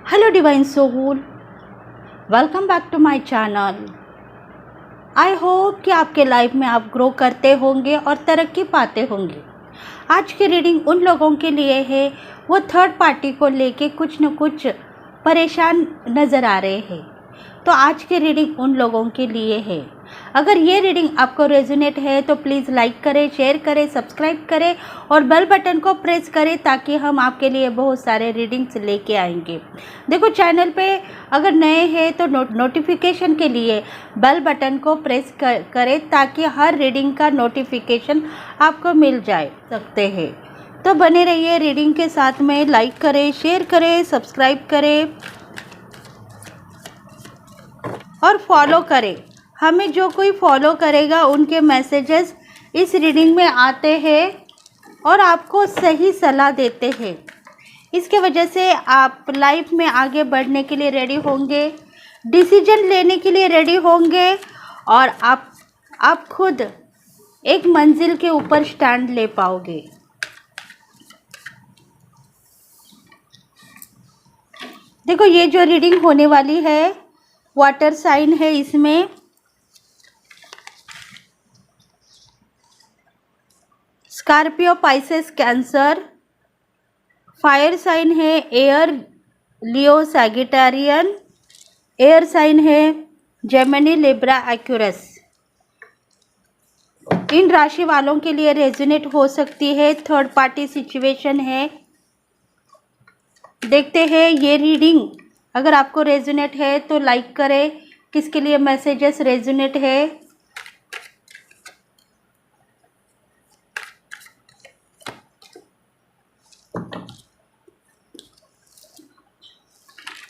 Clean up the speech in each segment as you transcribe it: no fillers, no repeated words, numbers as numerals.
Hello Divine Soul, welcome back to my channel. I hope कि आपके life में आप ग्रो करते होंगे और तरक्की पाते होंगे। आज की रीडिंग उन लोगों के लिए है वो थर्ड पार्टी को लेके कुछ न कुछ परेशान नज़र आ रहे हैं। तो आज की रीडिंग उन लोगों के लिए है। अगर ये रीडिंग आपको रेजोनेट है तो प्लीज़ लाइक करें, शेयर करें, सब्सक्राइब करें और बेल बटन को प्रेस करें ताकि हम आपके लिए बहुत सारे रीडिंग्स लेके आएंगे। देखो, चैनल पे अगर नए हैं तो नोटिफिकेशन के लिए बेल बटन को प्रेस करें ताकि हर रीडिंग का नोटिफिकेशन आपको मिल जाए सकते हैं। तो बने रहिए रीडिंग के साथ में। लाइक करें, शेयर करें, सब्सक्राइब करें और फॉलो करें। हमें जो कोई फॉलो करेगा उनके मैसेजेस इस रीडिंग में आते हैं और आपको सही सलाह देते हैं। इसके वजह से आप लाइफ में आगे बढ़ने के लिए रेडी होंगे, डिसीजन लेने के लिए रेडी होंगे और आप खुद एक मंजिल के ऊपर स्टैंड ले पाओगे। देखो, ये जो रीडिंग होने वाली है वाटर साइन है, इसमें Scorpio, Pisces, Cancer. Fire sign है air, Leo, Sagittarian. Air sign है जेमिनी, लिब्रा, एक्वेरियस। इन राशि वालों के लिए रेजोनेट हो सकती है, थर्ड पार्टी सिचुएशन है। देखते हैं ये रीडिंग अगर आपको रेजोनेट है तो लाइक करें। किसके लिए मैसेजेस रेजोनेट है?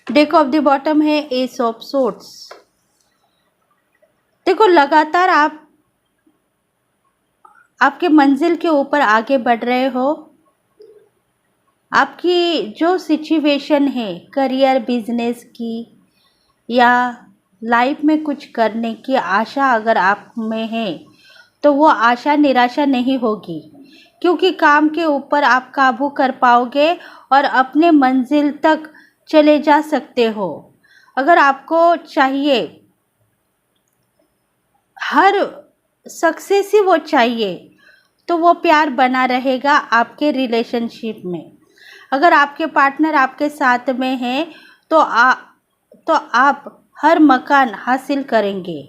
डेक ऑफ द बॉटम है एस ऑफ सोर्ड्स। देखो, लगातार आपके मंजिल के ऊपर आगे बढ़ रहे हो। आपकी जो सिचुएशन है करियर, बिजनेस की या लाइफ में कुछ करने की आशा अगर आप में है तो वो आशा निराशा नहीं होगी, क्योंकि काम के ऊपर आप काबू कर पाओगे और अपने मंजिल तक चले जा सकते हो। अगर आपको चाहिए, हर सक्सेस ही वो चाहिए, तो वो प्यार बना रहेगा आपके रिलेशनशिप में। अगर आपके पार्टनर आपके साथ में है तो आप हर मकान हासिल करेंगे।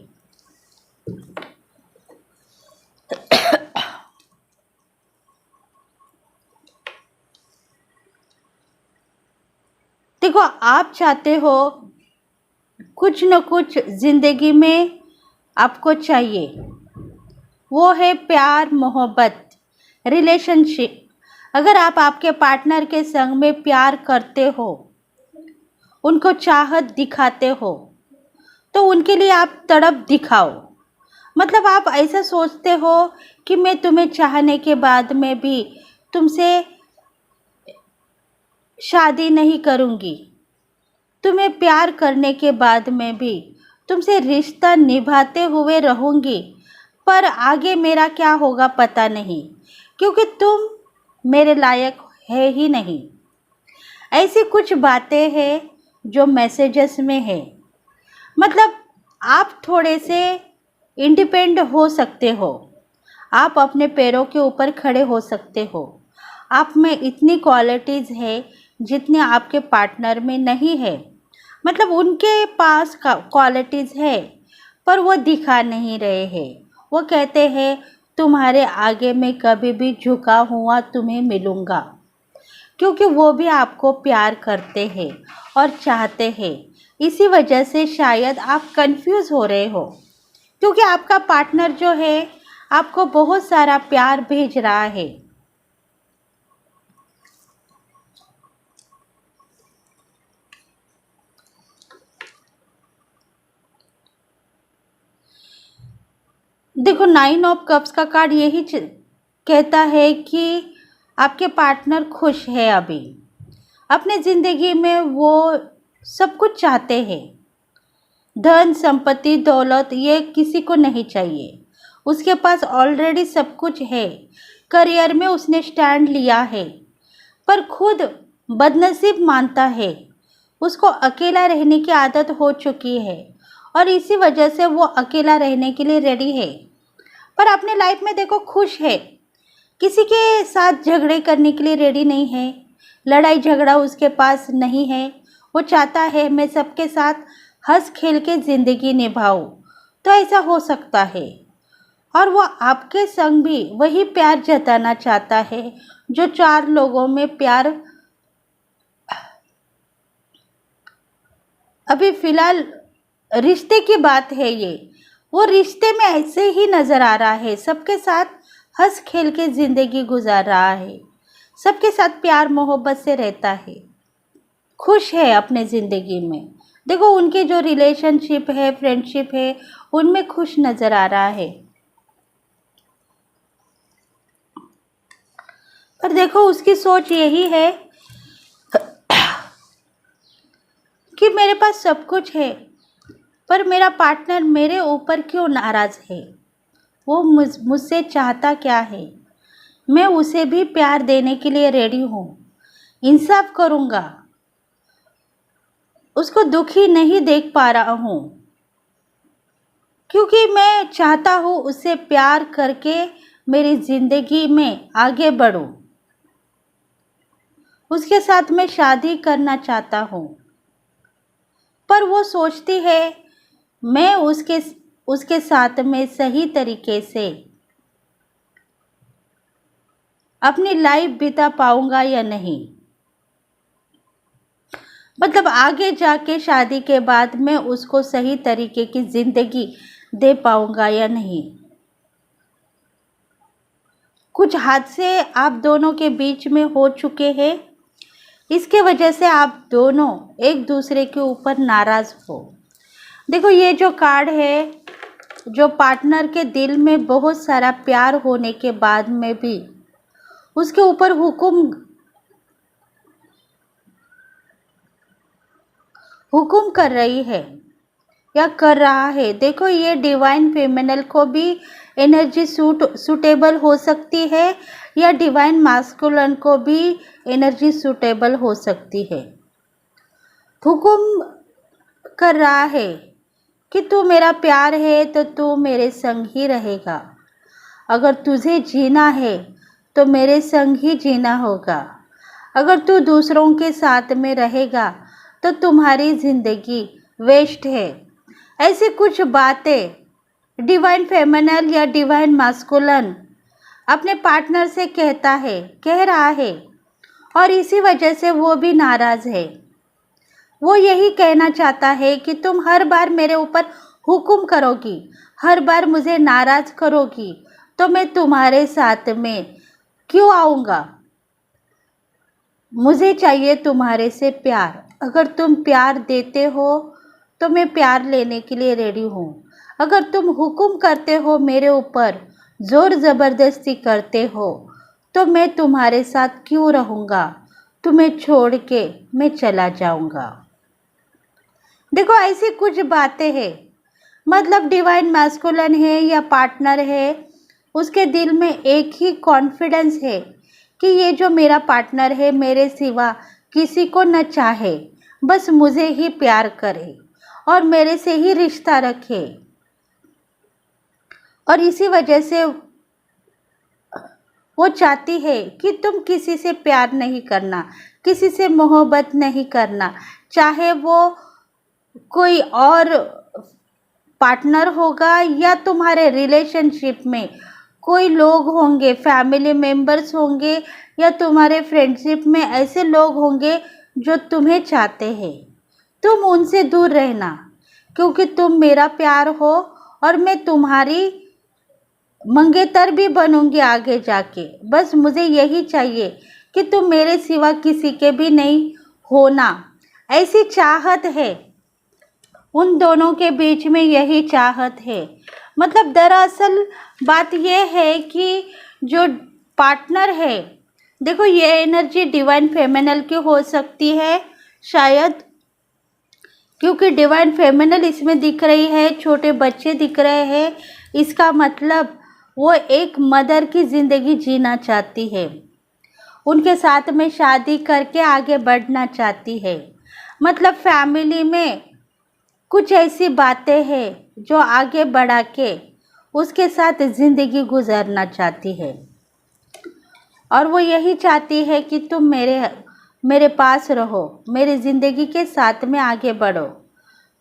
देखो, आप चाहते हो कुछ न कुछ ज़िंदगी में आपको चाहिए, वो है प्यार, मोहब्बत, रिलेशनशिप। अगर आप आपके पार्टनर के संग में प्यार करते हो, उनको चाहत दिखाते हो, तो उनके लिए आप तड़प दिखाओ। मतलब आप ऐसा सोचते हो कि मैं तुम्हें चाहने के बाद में भी तुमसे शादी नहीं करूँगी, तुम्हें प्यार करने के बाद में भी तुमसे रिश्ता निभाते हुए रहूँगी, पर आगे मेरा क्या होगा पता नहीं, क्योंकि तुम मेरे लायक है ही नहीं। ऐसी कुछ बातें हैं जो मैसेजेस में है। मतलब आप थोड़े से इंडिपेंडेंट हो सकते हो, आप अपने पैरों के ऊपर खड़े हो सकते हो। आप में इतनी क्वालिटीज़ है जितने आपके पार्टनर में नहीं है। मतलब उनके पास क्वालिटीज़ है पर वो दिखा नहीं रहे हैं। वो कहते हैं तुम्हारे आगे मैं कभी भी झुका हुआ तुम्हें मिलूँगा, क्योंकि वो भी आपको प्यार करते हैं और चाहते हैं। इसी वजह से शायद आप कंफ्यूज हो रहे हो, क्योंकि आपका पार्टनर जो है आपको बहुत सारा प्यार भेज रहा है। देखो, 9 ऑफ कप्स का कार्ड यही कहता है कि आपके पार्टनर खुश है अभी अपने ज़िंदगी में। वो सब कुछ चाहते हैं, धन, संपत्ति, दौलत, ये किसी को नहीं चाहिए। उसके पास ऑलरेडी सब कुछ है। करियर में उसने स्टैंड लिया है, पर खुद बदनसीब मानता है। उसको अकेला रहने की आदत हो चुकी है और इसी वजह से वो अकेला रहने के लिए रेडी है। पर अपने लाइफ में देखो खुश है, किसी के साथ झगड़े करने के लिए रेडी नहीं है, लड़ाई झगड़ा उसके पास नहीं है। वो चाहता है मैं सबके साथ हंस खेल के ज़िंदगी निभाऊं, तो ऐसा हो सकता है। और वो आपके संग भी वही प्यार जताना चाहता है जो 4 लोगों में प्यार अभी फ़िलहाल रिश्ते की बात है ये। वो रिश्ते में ऐसे ही नज़र आ रहा है, सबके साथ हंस खेल के ज़िंदगी गुजार रहा है, सबके साथ प्यार मोहब्बत से रहता है, खुश है अपने ज़िंदगी में। देखो उनके जो रिलेशनशिप है, फ्रेंडशिप है, उनमें खुश नज़र आ रहा है। पर देखो उसकी सोच यही है कि मेरे पास सब कुछ है, पर मेरा पार्टनर मेरे ऊपर क्यों नाराज़ है, वो मुझसे चाहता क्या है। मैं उसे भी प्यार देने के लिए रेडी हूँ, इंसाफ करूँगा, उसको दुखी नहीं देख पा रहा हूँ, क्योंकि मैं चाहता हूँ उससे प्यार करके मेरी ज़िंदगी में आगे बढ़ूँ, उसके साथ मैं शादी करना चाहता हूँ। पर वो सोचती है मैं उसके साथ में सही तरीके से अपनी लाइफ बिता पाऊंगा या नहीं, मतलब आगे जाके शादी के बाद मैं उसको सही तरीके की ज़िंदगी दे पाऊंगा या नहीं। कुछ हादसे आप दोनों के बीच में हो चुके हैं, इसके वजह से आप दोनों एक दूसरे के ऊपर नाराज़ हो। देखो ये जो कार्ड है, जो पार्टनर के दिल में बहुत सारा प्यार होने के बाद में भी उसके ऊपर हुक्म कर रही है या कर रहा है। देखो ये डिवाइन फेमिनल को भी एनर्जी सूटेबल हो सकती है या डिवाइन मास्कुलिन को भी एनर्जी सूटेबल हो सकती है। हुक्म कर रहा है कि तू मेरा प्यार है तो तू मेरे संग ही रहेगा, अगर तुझे जीना है तो मेरे संग ही जीना होगा, अगर तू दूसरों के साथ में रहेगा तो तुम्हारी ज़िंदगी वेस्ट है। ऐसी कुछ बातें डिवाइन फेमिनल या डिवाइन मास्कुलिन अपने पार्टनर से कह रहा है और इसी वजह से वो भी नाराज़ है। वो यही कहना चाहता है कि तुम हर बार मेरे ऊपर हुक्म करोगी, हर बार मुझे नाराज़ करोगी, तो मैं तुम्हारे साथ में क्यों आऊँगा। मुझे चाहिए तुम्हारे से प्यार, अगर तुम प्यार देते हो तो मैं प्यार लेने के लिए रेडी हूँ, अगर तुम हुक्म करते हो मेरे ऊपर, ज़ोर ज़बरदस्ती करते हो, तो मैं तुम्हारे साथ क्यों रहूँगा, तुम्हें छोड़ के मैं चला जाऊँगा। देखो ऐसी कुछ बातें हैं, मतलब डिवाइन मैस्कुलिन है या पार्टनर है, उसके दिल में एक ही कॉन्फिडेंस है कि ये जो मेरा पार्टनर है मेरे सिवा किसी को न चाहे, बस मुझे ही प्यार करे और मेरे से ही रिश्ता रखे। और इसी वजह से वो चाहती है कि तुम किसी से प्यार नहीं करना, किसी से मोहब्बत नहीं करना, चाहे वो कोई और पार्टनर होगा या तुम्हारे रिलेशनशिप में कोई लोग होंगे, फैमिली मेम्बर्स होंगे या तुम्हारे फ्रेंडशिप में ऐसे लोग होंगे जो तुम्हें चाहते हैं, तुम उनसे दूर रहना, क्योंकि तुम मेरा प्यार हो और मैं तुम्हारी मंगेतर भी बनूंगी आगे जाके। बस मुझे यही चाहिए कि तुम मेरे सिवा किसी के भी नहीं होना, ऐसी चाहत है उन दोनों के बीच में, यही चाहत है। मतलब दरअसल बात यह है कि जो पार्टनर है, देखो ये एनर्जी डिवाइन फेमिनल की हो सकती है शायद, क्योंकि डिवाइन फेमिनल इसमें दिख रही है, छोटे बच्चे दिख रहे हैं, इसका मतलब वो एक मदर की ज़िंदगी जीना चाहती है, उनके साथ में शादी करके आगे बढ़ना चाहती है, मतलब फैमिली में कुछ ऐसी बातें हैं जो आगे बढ़ा के उसके साथ ज़िंदगी गुजारना चाहती है, और वो यही चाहती है कि तुम मेरे पास रहो, मेरी ज़िंदगी के साथ में आगे बढ़ो।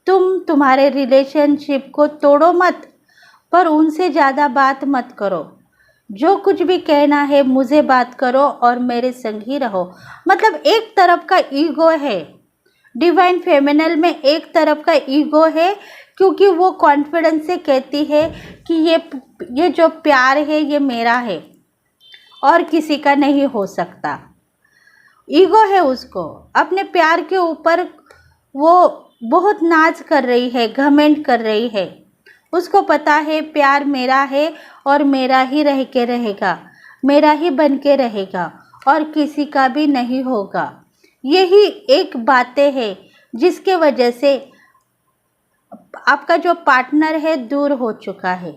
तुम तुम्हारे रिलेशनशिप को तोड़ो मत, पर उनसे ज़्यादा बात मत करो। जो कुछ भी कहना है मुझे बात करो और मेरे संग ही रहो। मतलब एक तरफ का ईगो है, डिवाइन फेमिनल में एक तरफ का ईगो है, क्योंकि वो कॉन्फिडेंस से कहती है कि ये जो प्यार है ये मेरा है और किसी का नहीं हो सकता। ईगो है उसको अपने प्यार के ऊपर, वो बहुत नाज कर रही है, घमंड कर रही है। उसको पता है प्यार मेरा है और मेरा ही रह के रहेगा, मेरा ही बन के रहेगा और किसी का भी नहीं होगा। यही एक बातें है जिसके वजह से आपका जो पार्टनर है दूर हो चुका है।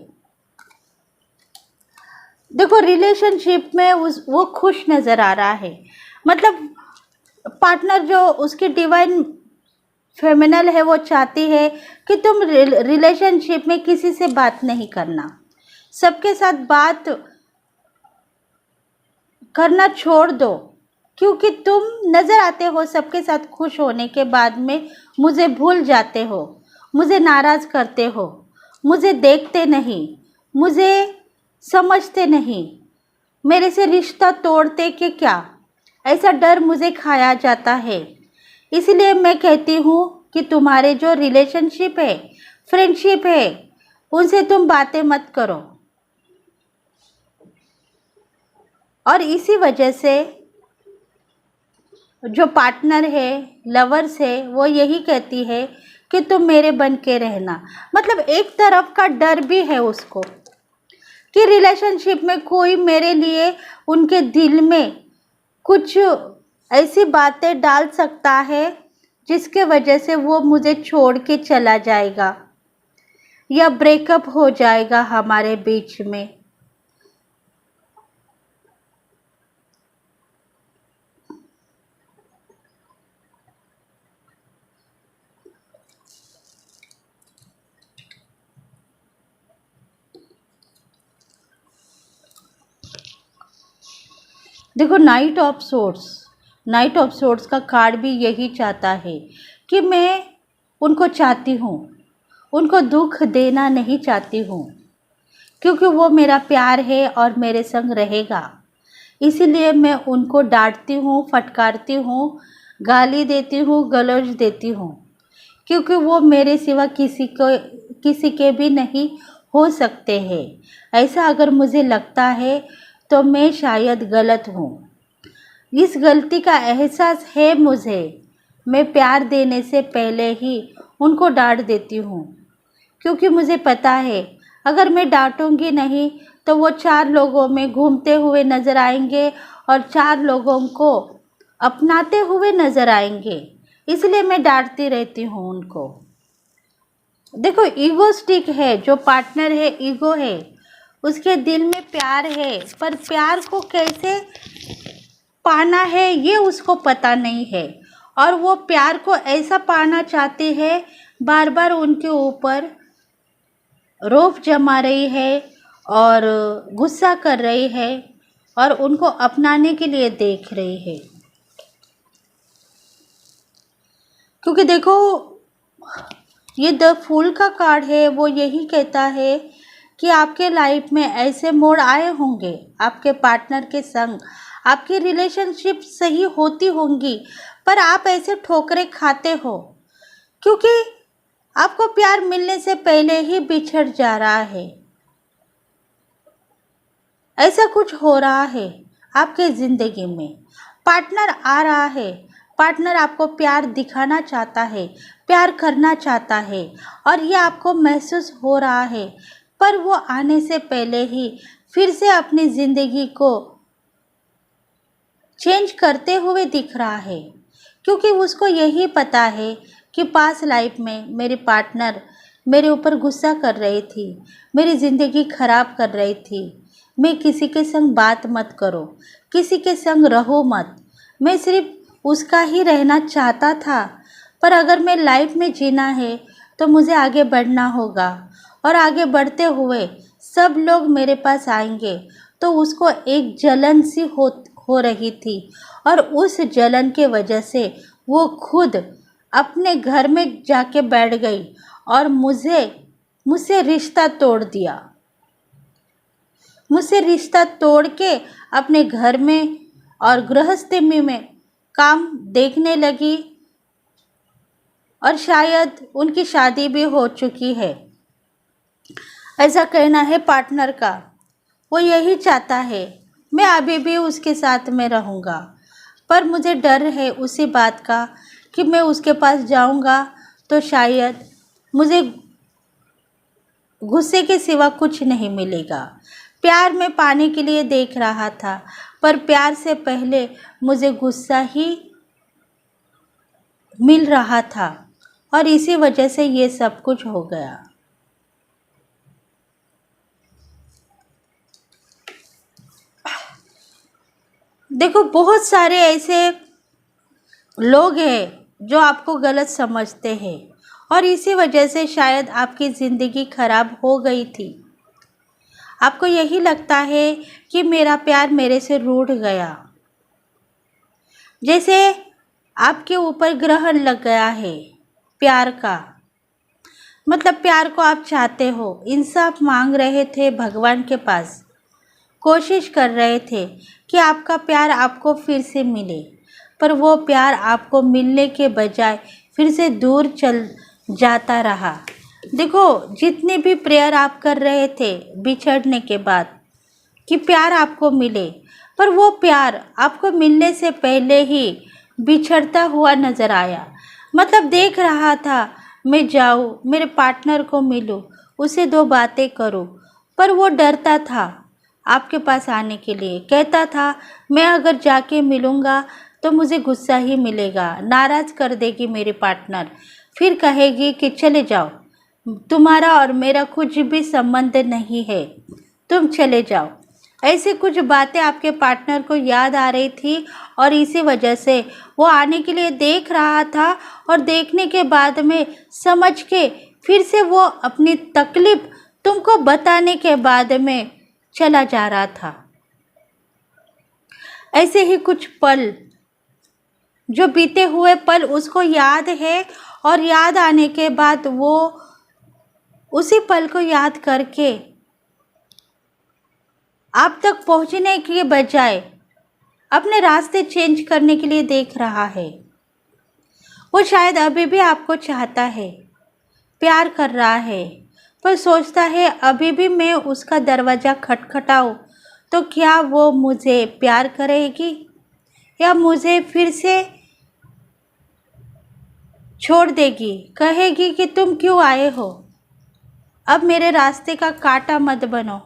देखो रिलेशनशिप में वो खुश नज़र आ रहा है। मतलब पार्टनर जो उसकी डिवाइन फेमिनल है वो चाहती है कि तुम रिलेशनशिप में किसी से बात नहीं करना, सबके साथ बात करना छोड़ दो, क्योंकि तुम नज़र आते हो सबके साथ खुश होने के बाद में मुझे भूल जाते हो, मुझे नाराज़ करते हो, मुझे देखते नहीं, मुझे समझते नहीं, मेरे से रिश्ता तोड़ते कि क्या, ऐसा डर मुझे खाया जाता है। इसलिए मैं कहती हूँ कि तुम्हारे जो रिलेशनशिप है, फ्रेंडशिप है, उनसे तुम बातें मत करो। और इसी वजह से जो पार्टनर है, लवर्स है, वो यही कहती है कि तुम मेरे बन के रहना। मतलब एक तरफ का डर भी है उसको कि रिलेशनशिप में कोई मेरे लिए उनके दिल में कुछ ऐसी बातें डाल सकता है जिसके वजह से वो मुझे छोड़ के चला जाएगा या ब्रेकअप हो जाएगा हमारे बीच में। देखो नाइट ऑफ सोर्ट्स का कार्ड भी यही चाहता है कि मैं उनको चाहती हूँ, उनको दुख देना नहीं चाहती हूँ, क्योंकि वो मेरा प्यार है और मेरे संग रहेगा। इसीलिए मैं उनको डांटती हूँ, फटकारती हूँ, गाली देती हूँ, गलौज देती हूँ, क्योंकि वो मेरे सिवा किसी के भी नहीं हो सकते हैं। ऐसा अगर मुझे लगता है तो मैं शायद गलत हूँ। इस गलती का एहसास है मुझे। मैं प्यार देने से पहले ही उनको डांट देती हूँ, क्योंकि मुझे पता है अगर मैं डांटूंगी नहीं तो वो 4 लोगों में घूमते हुए नज़र आएंगे और 4 लोगों को अपनाते हुए नज़र आएंगे। इसलिए मैं डांटती रहती हूँ उनको। देखो ईगोस्टिक है, जो पार्टनर है ईगो है, उसके दिल में प्यार है, पर प्यार को कैसे पाना है ये उसको पता नहीं है। और वो प्यार को ऐसा पाना चाहती है, बार बार उनके ऊपर रौब जमा रही है और गुस्सा कर रही है और उनको अपनाने के लिए देख रही है। क्योंकि देखो ये द फूल का कार्ड है, वो यही कहता है कि आपके लाइफ में ऐसे मोड़ आए होंगे आपके पार्टनर के संग, आपकी रिलेशनशिप सही होती होंगी, पर आप ऐसे ठोकरें खाते हो क्योंकि आपको प्यार मिलने से पहले ही बिछड़ जा रहा है। ऐसा कुछ हो रहा है आपके ज़िंदगी में। पार्टनर आ रहा है, पार्टनर आपको प्यार दिखाना चाहता है, प्यार करना चाहता है और ये आपको महसूस हो रहा है, पर वो आने से पहले ही फिर से अपनी ज़िंदगी को चेंज करते हुए दिख रहा है, क्योंकि उसको यही पता है कि पास लाइफ में मेरे पार्टनर मेरे ऊपर गुस्सा कर रही थी, मेरी ज़िंदगी ख़राब कर रही थी। मैं किसी के संग बात मत करो, किसी के संग रहो मत, मैं सिर्फ उसका ही रहना चाहता था, पर अगर मैं लाइफ में जीना है तो मुझे आगे बढ़ना होगा, और आगे बढ़ते हुए सब लोग मेरे पास आएंगे। तो उसको एक जलन सी हो रही थी, और उस जलन के वजह से वो खुद अपने घर में जाके बैठ गई और मुझसे रिश्ता तोड़ दिया। मुझसे रिश्ता तोड़ के अपने घर में और गृहस्थी में काम देखने लगी, और शायद उनकी शादी भी हो चुकी है। ऐसा कहना है पार्टनर का। वो यही चाहता है, मैं अभी भी उसके साथ में रहूँगा, पर मुझे डर है उसी बात का कि मैं उसके पास जाऊँगा तो शायद मुझे गुस्से के सिवा कुछ नहीं मिलेगा। प्यार में पाने के लिए देख रहा था, पर प्यार से पहले मुझे गुस्सा ही मिल रहा था, और इसी वजह से ये सब कुछ हो गया। देखो, बहुत सारे ऐसे लोग हैं जो आपको गलत समझते हैं, और इसी वजह से शायद आपकी ज़िंदगी खराब हो गई थी। आपको यही लगता है कि मेरा प्यार मेरे से रूठ गया, जैसे आपके ऊपर ग्रहण लग गया है प्यार का। मतलब प्यार को आप चाहते हो, इंसाफ मांग रहे थे भगवान के पास, कोशिश कर रहे थे कि आपका प्यार आपको फिर से मिले, पर वो प्यार आपको मिलने के बजाय फिर से दूर चल जाता रहा। देखो, जितनी भी प्रेयर आप कर रहे थे बिछड़ने के बाद कि प्यार आपको मिले, पर वो प्यार आपको मिलने से पहले ही बिछड़ता हुआ नज़र आया। मतलब देख रहा था मैं जाऊँ, मेरे पार्टनर को मिलूँ, उसे दो बातें करूँ, पर वो डरता था आपके पास आने के लिए। कहता था मैं अगर जाके मिलूँगा तो मुझे गुस्सा ही मिलेगा, नाराज़ कर देगी मेरी पार्टनर, फिर कहेगी कि चले जाओ, तुम्हारा और मेरा कुछ भी संबंध नहीं है, तुम चले जाओ। ऐसी कुछ बातें आपके पार्टनर को याद आ रही थी, और इसी वजह से वो आने के लिए देख रहा था, और देखने के बाद में समझ के फिर से वो अपनी तकलीफ़ तुमको बताने के बाद में चला जा रहा था। ऐसे ही कुछ पल, जो बीते हुए पल उसको याद है, और याद आने के बाद वो उसी पल को याद करके आप तक पहुंचने के बजाय अपने रास्ते चेंज करने के लिए देख रहा है। वो शायद अभी भी आपको चाहता है, प्यार कर रहा है, पर सोचता है अभी भी मैं उसका दरवाज़ा खटखटाऊँ तो क्या वो मुझे प्यार करेगी, या मुझे फिर से छोड़ देगी, कहेगी कि तुम क्यों आए हो, अब मेरे रास्ते का कांटा मत बनो,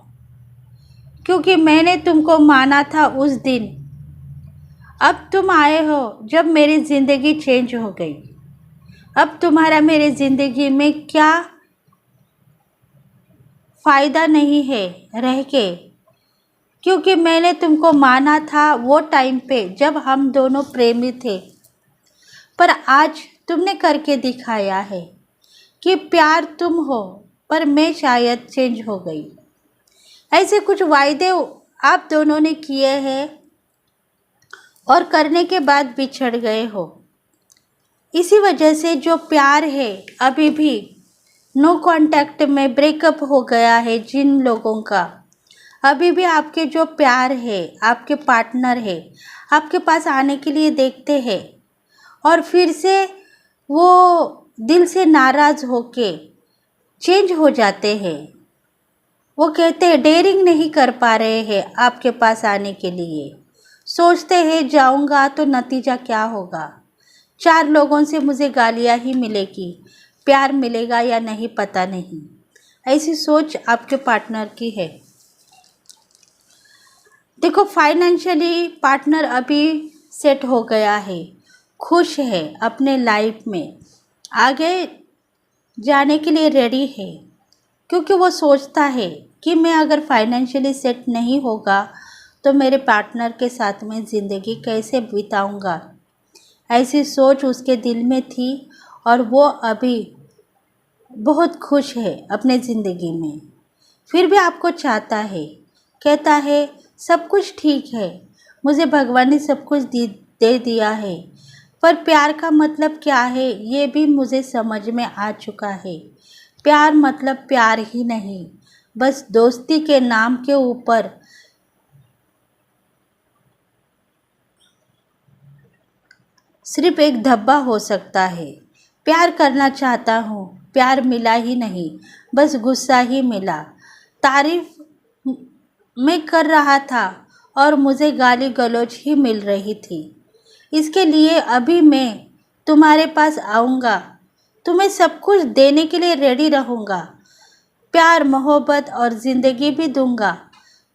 क्योंकि मैंने तुमको माना था उस दिन, अब तुम आए हो जब मेरी ज़िंदगी चेंज हो गई। अब तुम्हारा मेरी ज़िंदगी में क्या फ़ायदा नहीं है रह के, क्योंकि मैंने तुमको माना था वो टाइम पे जब हम दोनों प्रेमी थे, पर आज तुमने करके दिखाया है कि प्यार तुम हो, पर मैं शायद चेंज हो गई। ऐसे कुछ वायदे आप दोनों ने किए हैं, और करने के बाद बिछड़ गए हो। इसी वजह से जो प्यार है अभी भी नो कांटेक्ट में ब्रेकअप हो गया है। जिन लोगों का अभी भी आपके जो प्यार है, आपके पार्टनर है, आपके पास आने के लिए देखते हैं, और फिर से वो दिल से नाराज़ होके चेंज हो जाते हैं। वो कहते हैं डेयरिंग नहीं कर पा रहे हैं आपके पास आने के लिए, सोचते हैं जाऊंगा तो नतीजा क्या होगा, 4 लोगों से मुझे गालियाँ ही मिलेगी, प्यार मिलेगा या नहीं पता नहीं। ऐसी सोच आपके पार्टनर की है। देखो, फाइनेंशियली पार्टनर अभी सेट हो गया है, खुश है अपने लाइफ में, आगे जाने के लिए रेडी है, क्योंकि वो सोचता है कि मैं अगर फाइनेंशियली सेट नहीं होगा तो मेरे पार्टनर के साथ में ज़िंदगी कैसे बिताऊंगा। ऐसी सोच उसके दिल में थी, और वो अभी बहुत खुश है अपने ज़िंदगी में, फिर भी आपको चाहता है, कहता है सब कुछ ठीक है, मुझे भगवान ने सब कुछ दे दिया है। पर प्यार का मतलब क्या है ये भी मुझे समझ में आ चुका है। प्यार मतलब प्यार ही नहीं, बस दोस्ती के नाम के ऊपर सिर्फ एक धब्बा हो सकता है। प्यार करना चाहता हूँ, प्यार मिला ही नहीं, बस गुस्सा ही मिला। तारीफ मैं कर रहा था और मुझे गाली गलौज ही मिल रही थी। इसके लिए अभी मैं तुम्हारे पास आऊँगा, तुम्हें सब कुछ देने के लिए रेडी रहूँगा, प्यार मोहब्बत और ज़िंदगी भी दूँगा।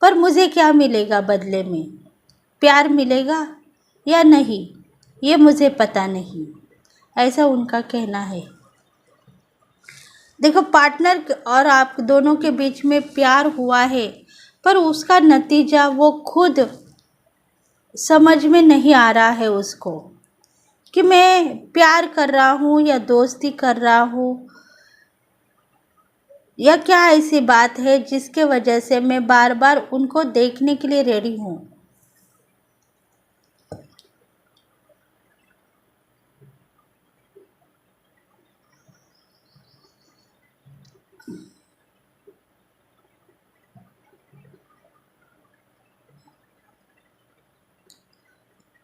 पर मुझे क्या मिलेगा बदले में? प्यार मिलेगा या नहीं ये मुझे पता नहीं, ऐसा उनका कहना है। देखो, पार्टनर और आप दोनों के बीच में प्यार हुआ है, पर उसका नतीजा वो खुद समझ में नहीं आ रहा है उसको, कि मैं प्यार कर रहा हूँ या दोस्ती कर रहा हूँ, या क्या ऐसी बात है जिसके वजह से मैं बार बार उनको देखने के लिए रेडी हूँ।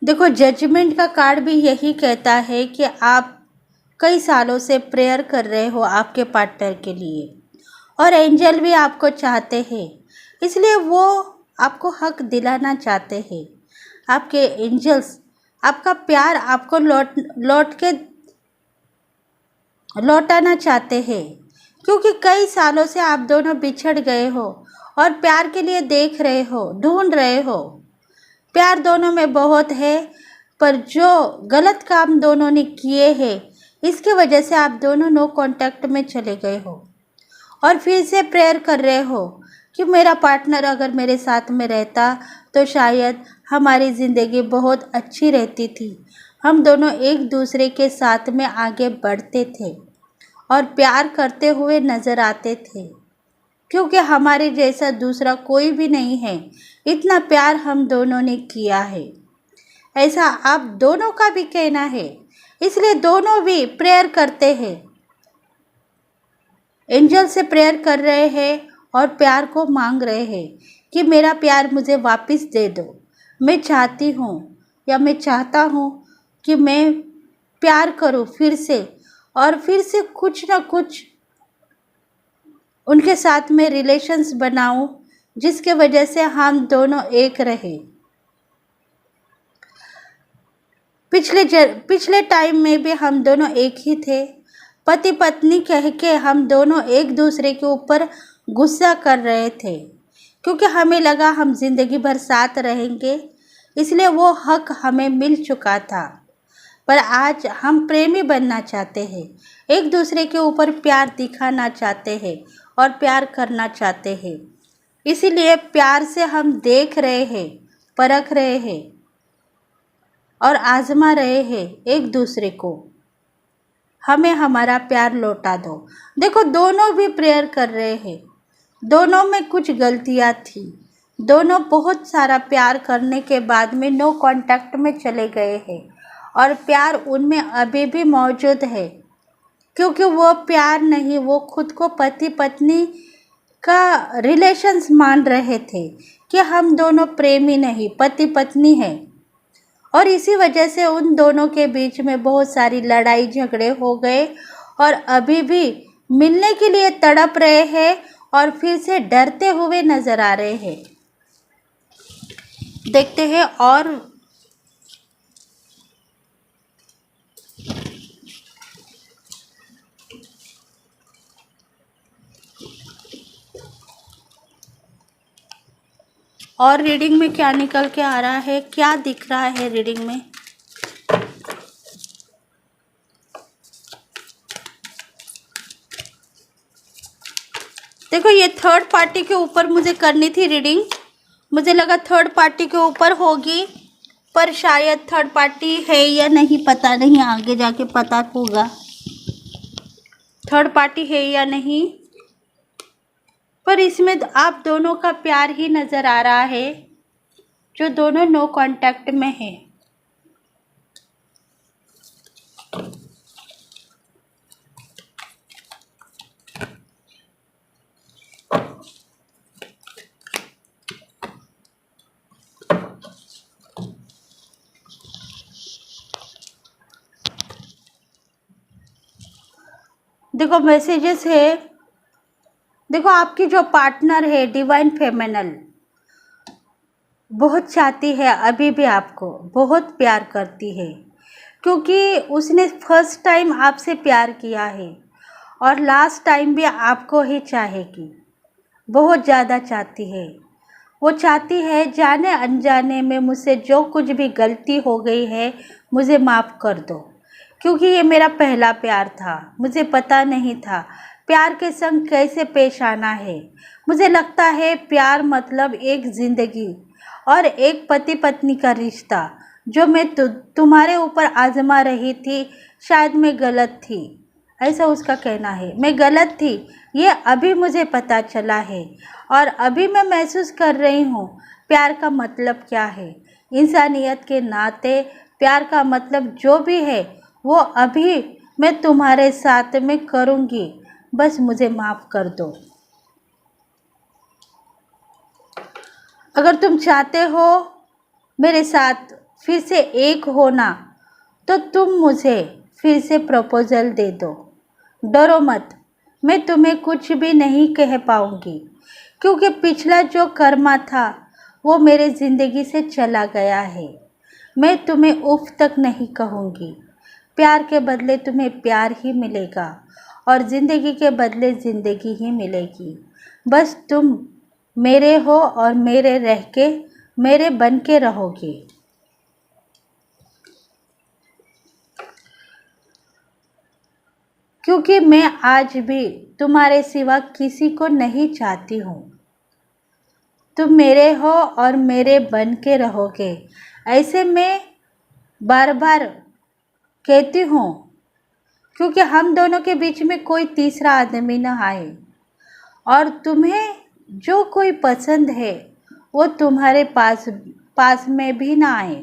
देखो, जजमेंट का कार्ड भी यही कहता है कि आप कई सालों से प्रेयर कर रहे हो आपके पार्टनर के लिए, और एंजल भी आपको चाहते हैं, इसलिए वो आपको हक दिलाना चाहते हैं। आपके एंजल्स आपका प्यार आपको लौटाना चाहते हैं, क्योंकि कई सालों से आप दोनों बिछड़ गए हो और प्यार के लिए देख रहे हो, ढूंढ रहे हो। प्यार दोनों में बहुत है, पर जो गलत काम दोनों ने किए हैं इसके वजह से आप दोनों नो कांटेक्ट में चले गए हो, और फिर से प्रेयर कर रहे हो कि मेरा पार्टनर अगर मेरे साथ में रहता तो शायद हमारी ज़िंदगी बहुत अच्छी रहती थी, हम दोनों एक दूसरे के साथ में आगे बढ़ते थे और प्यार करते हुए नज़र आते थे, क्योंकि हमारे जैसा दूसरा कोई भी नहीं है। इतना प्यार हम दोनों ने किया है, ऐसा आप दोनों का भी कहना है, इसलिए दोनों भी प्रेयर करते हैं, एंजल से प्रेयर कर रहे हैं और प्यार को मांग रहे हैं कि मेरा प्यार मुझे वापस दे दो। मैं चाहती हूँ या मैं चाहता हूँ कि मैं प्यार करूँ फिर से, और फिर से कुछ ना कुछ उनके साथ में रिलेशंस बनाऊं जिसके वजह से हम दोनों एक रहे। पिछले टाइम में भी हम दोनों एक ही थे, पति पत्नी कह के हम दोनों एक दूसरे के ऊपर गुस्सा कर रहे थे, क्योंकि हमें लगा हम ज़िंदगी भर साथ रहेंगे, इसलिए वो हक हमें मिल चुका था। पर आज हम प्रेमी बनना चाहते हैं, एक दूसरे के ऊपर प्यार दिखाना चाहते हैं और प्यार करना चाहते हैं, इसीलिए प्यार से हम देख रहे हैं, परख रहे हैं और आजमा रहे हैं एक दूसरे को। हमें हमारा प्यार लौटा दो। देखो, दोनों भी प्रेयर कर रहे हैं, दोनों में कुछ गलतियां थी, दोनों बहुत सारा प्यार करने के बाद में नो कांटेक्ट में चले गए हैं, और प्यार उनमें अभी भी मौजूद है, क्योंकि वो प्यार नहीं, वो खुद को पति पत्नी का रिलेशंस मान रहे थे कि हम दोनों प्रेमी नहीं, पति पत्नी हैं, और इसी वजह से उन दोनों के बीच में बहुत सारी लड़ाई झगड़े हो गए, और अभी भी मिलने के लिए तड़प रहे हैं और फिर से डरते हुए नज़र आ रहे हैं। देखते हैं और रीडिंग में क्या निकल के आ रहा है, क्या दिख रहा है रीडिंग में। देखो, ये थर्ड पार्टी के ऊपर मुझे करनी थी रीडिंग, मुझे लगा थर्ड पार्टी के ऊपर होगी, पर शायद थर्ड पार्टी है या नहीं पता नहीं, आगे जाके पता होगा। थर्ड पार्टी है या नहीं, पर इसमें आप दोनों का प्यार ही नज़र आ रहा है, जो दोनों नो कांटेक्ट में है। देखो मैसेजेस है, देखो आपकी जो पार्टनर है डिवाइन फेमिनल बहुत चाहती है, अभी भी आपको बहुत प्यार करती है, क्योंकि उसने फर्स्ट टाइम आपसे प्यार किया है और लास्ट टाइम भी आपको ही चाहेगी, बहुत ज़्यादा चाहती है। वो चाहती है जाने अनजाने में मुझसे जो कुछ भी गलती हो गई है मुझे माफ़ कर दो, क्योंकि ये मेरा पहला प्यार था, मुझे पता नहीं था प्यार के संग कैसे पेश आना है। मुझे लगता है प्यार मतलब एक ज़िंदगी और एक पति पत्नी का रिश्ता, जो मैं तुम्हारे ऊपर आजमा रही थी। शायद मैं गलत थी, ऐसा उसका कहना है। मैं गलत थी, ये अभी मुझे पता चला है और अभी मैं महसूस कर रही हूँ प्यार का मतलब क्या है। इंसानियत के नाते प्यार का मतलब जो भी है वो अभी मैं तुम्हारे साथ में करूँगी, बस मुझे माफ़ कर दो। अगर तुम चाहते हो मेरे साथ फिर से एक होना, तो तुम मुझे फिर से प्रपोज़ल दे दो। डरो मत, मैं तुम्हें कुछ भी नहीं कह पाऊँगी, क्योंकि पिछला जो कर्मा था वो मेरे ज़िंदगी से चला गया है। मैं तुम्हें उफ तक नहीं कहूँगी। प्यार के बदले तुम्हें प्यार ही मिलेगा और ज़िंदगी के बदले ज़िंदगी ही मिलेगी। बस तुम मेरे हो और मेरे रह के मेरे बन के रहोगे। क्योंकि मैं आज भी तुम्हारे सिवा किसी को नहीं चाहती हूँ। तुम मेरे हो और मेरे बन के रहोगे, ऐसे मैं बार बार कहती हूँ, क्योंकि हम दोनों के बीच में कोई तीसरा आदमी न आए और तुम्हें जो कोई पसंद है वो तुम्हारे पास में भी ना आए।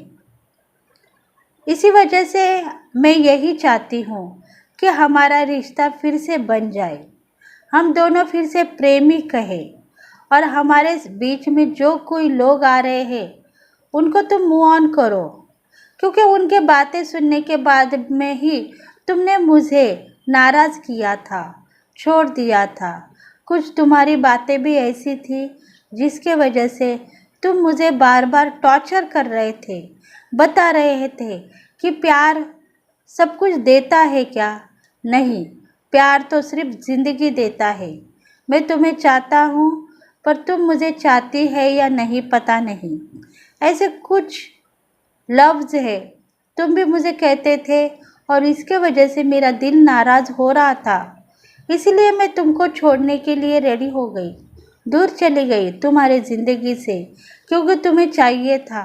इसी वजह से मैं यही चाहती हूँ कि हमारा रिश्ता फिर से बन जाए, हम दोनों फिर से प्रेमी कहे और हमारे बीच में जो कोई लोग आ रहे हैं उनको तुम मूव ऑन करो, क्योंकि उनके बातें सुनने के बाद में ही तुमने मुझे नाराज़ किया था, छोड़ दिया था। कुछ तुम्हारी बातें भी ऐसी थी जिसके वजह से तुम मुझे बार बार टॉर्चर कर रहे थे, बता रहे थे कि प्यार सब कुछ देता है क्या? नहीं, प्यार तो सिर्फ ज़िंदगी देता है। मैं तुम्हें चाहता हूँ, पर तुम मुझे चाहती है या नहीं पता नहीं। ऐसे कुछ लफ्ज़ है तुम भी मुझे कहते थे और इसके वजह से मेरा दिल नाराज़ हो रहा था। इसलिए मैं तुमको छोड़ने के लिए रेडी हो गई, दूर चली गई तुम्हारे ज़िंदगी से, क्योंकि तुम्हें चाहिए था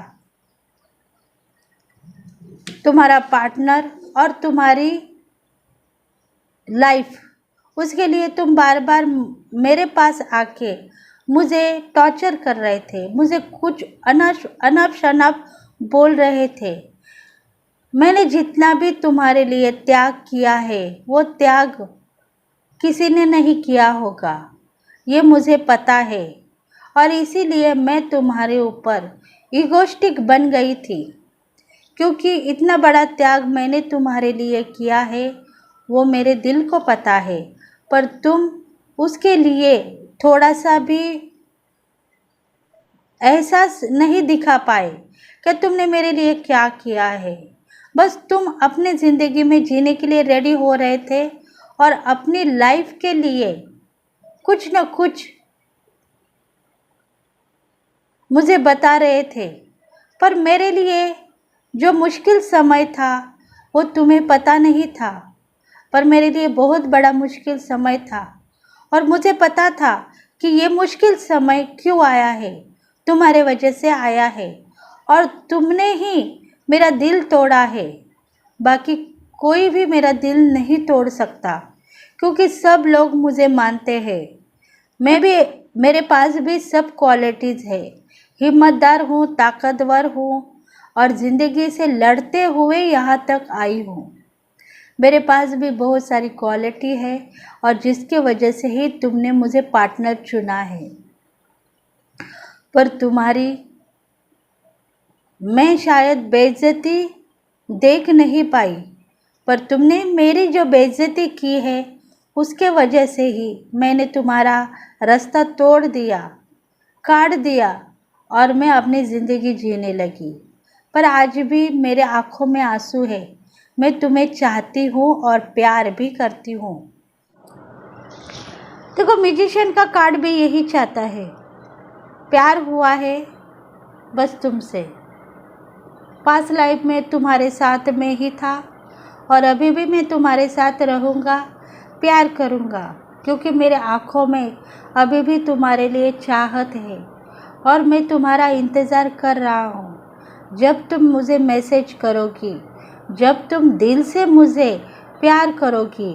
तुम्हारा पार्टनर और तुम्हारी लाइफ। उसके लिए तुम बार बार मेरे पास आके मुझे टॉर्चर कर रहे थे, मुझे कुछ अनप शनप बोल रहे थे। मैंने जितना भी तुम्हारे लिए त्याग किया है वो त्याग किसी ने नहीं किया होगा, ये मुझे पता है, और इसीलिए मैं तुम्हारे ऊपर इगोस्टिक बन गई थी, क्योंकि इतना बड़ा त्याग मैंने तुम्हारे लिए किया है वो मेरे दिल को पता है, पर तुम उसके लिए थोड़ा सा भी एहसास नहीं दिखा पाए कि तुमने मेरे लिए क्या किया है। बस तुम अपने ज़िंदगी में जीने के लिए रेडी हो रहे थे और अपनी लाइफ के लिए कुछ न कुछ मुझे बता रहे थे, पर मेरे लिए जो मुश्किल समय था वो तुम्हें पता नहीं था, पर मेरे लिए बहुत बड़ा मुश्किल समय था और मुझे पता था कि ये मुश्किल समय क्यों आया है, तुम्हारे वजह से आया है और तुमने ही मेरा दिल तोड़ा है। बाकी कोई भी मेरा दिल नहीं तोड़ सकता, क्योंकि सब लोग मुझे मानते हैं। मैं भी, मेरे पास भी सब क्वालिटीज़ है। हिम्मतदार हूँ, ताकतवर हूँ और ज़िंदगी से लड़ते हुए यहाँ तक आई हूँ। मेरे पास भी बहुत सारी क्वालिटी है और जिसके वजह से ही तुमने मुझे पार्टनर चुना है। पर तुम्हारी मैं शायद बेइज्जती देख नहीं पाई, पर तुमने मेरी जो बेइज्जती की है उसके वजह से ही मैंने तुम्हारा रास्ता तोड़ दिया, काट दिया और मैं अपनी ज़िंदगी जीने लगी। पर आज भी मेरे आँखों में आंसू है। मैं तुम्हें चाहती हूँ और प्यार भी करती हूँ। देखो, म्यूजिशियन का कार्ड भी यही चाहता है। प्यार हुआ है बस तुमसे। पास्ट लाइफ में तुम्हारे साथ में ही था और अभी भी मैं तुम्हारे साथ रहूँगा, प्यार करूँगा, क्योंकि मेरे आँखों में अभी भी तुम्हारे लिए चाहत है और मैं तुम्हारा इंतज़ार कर रहा हूँ। जब तुम मुझे मैसेज करोगी, जब तुम दिल से मुझे प्यार करोगी,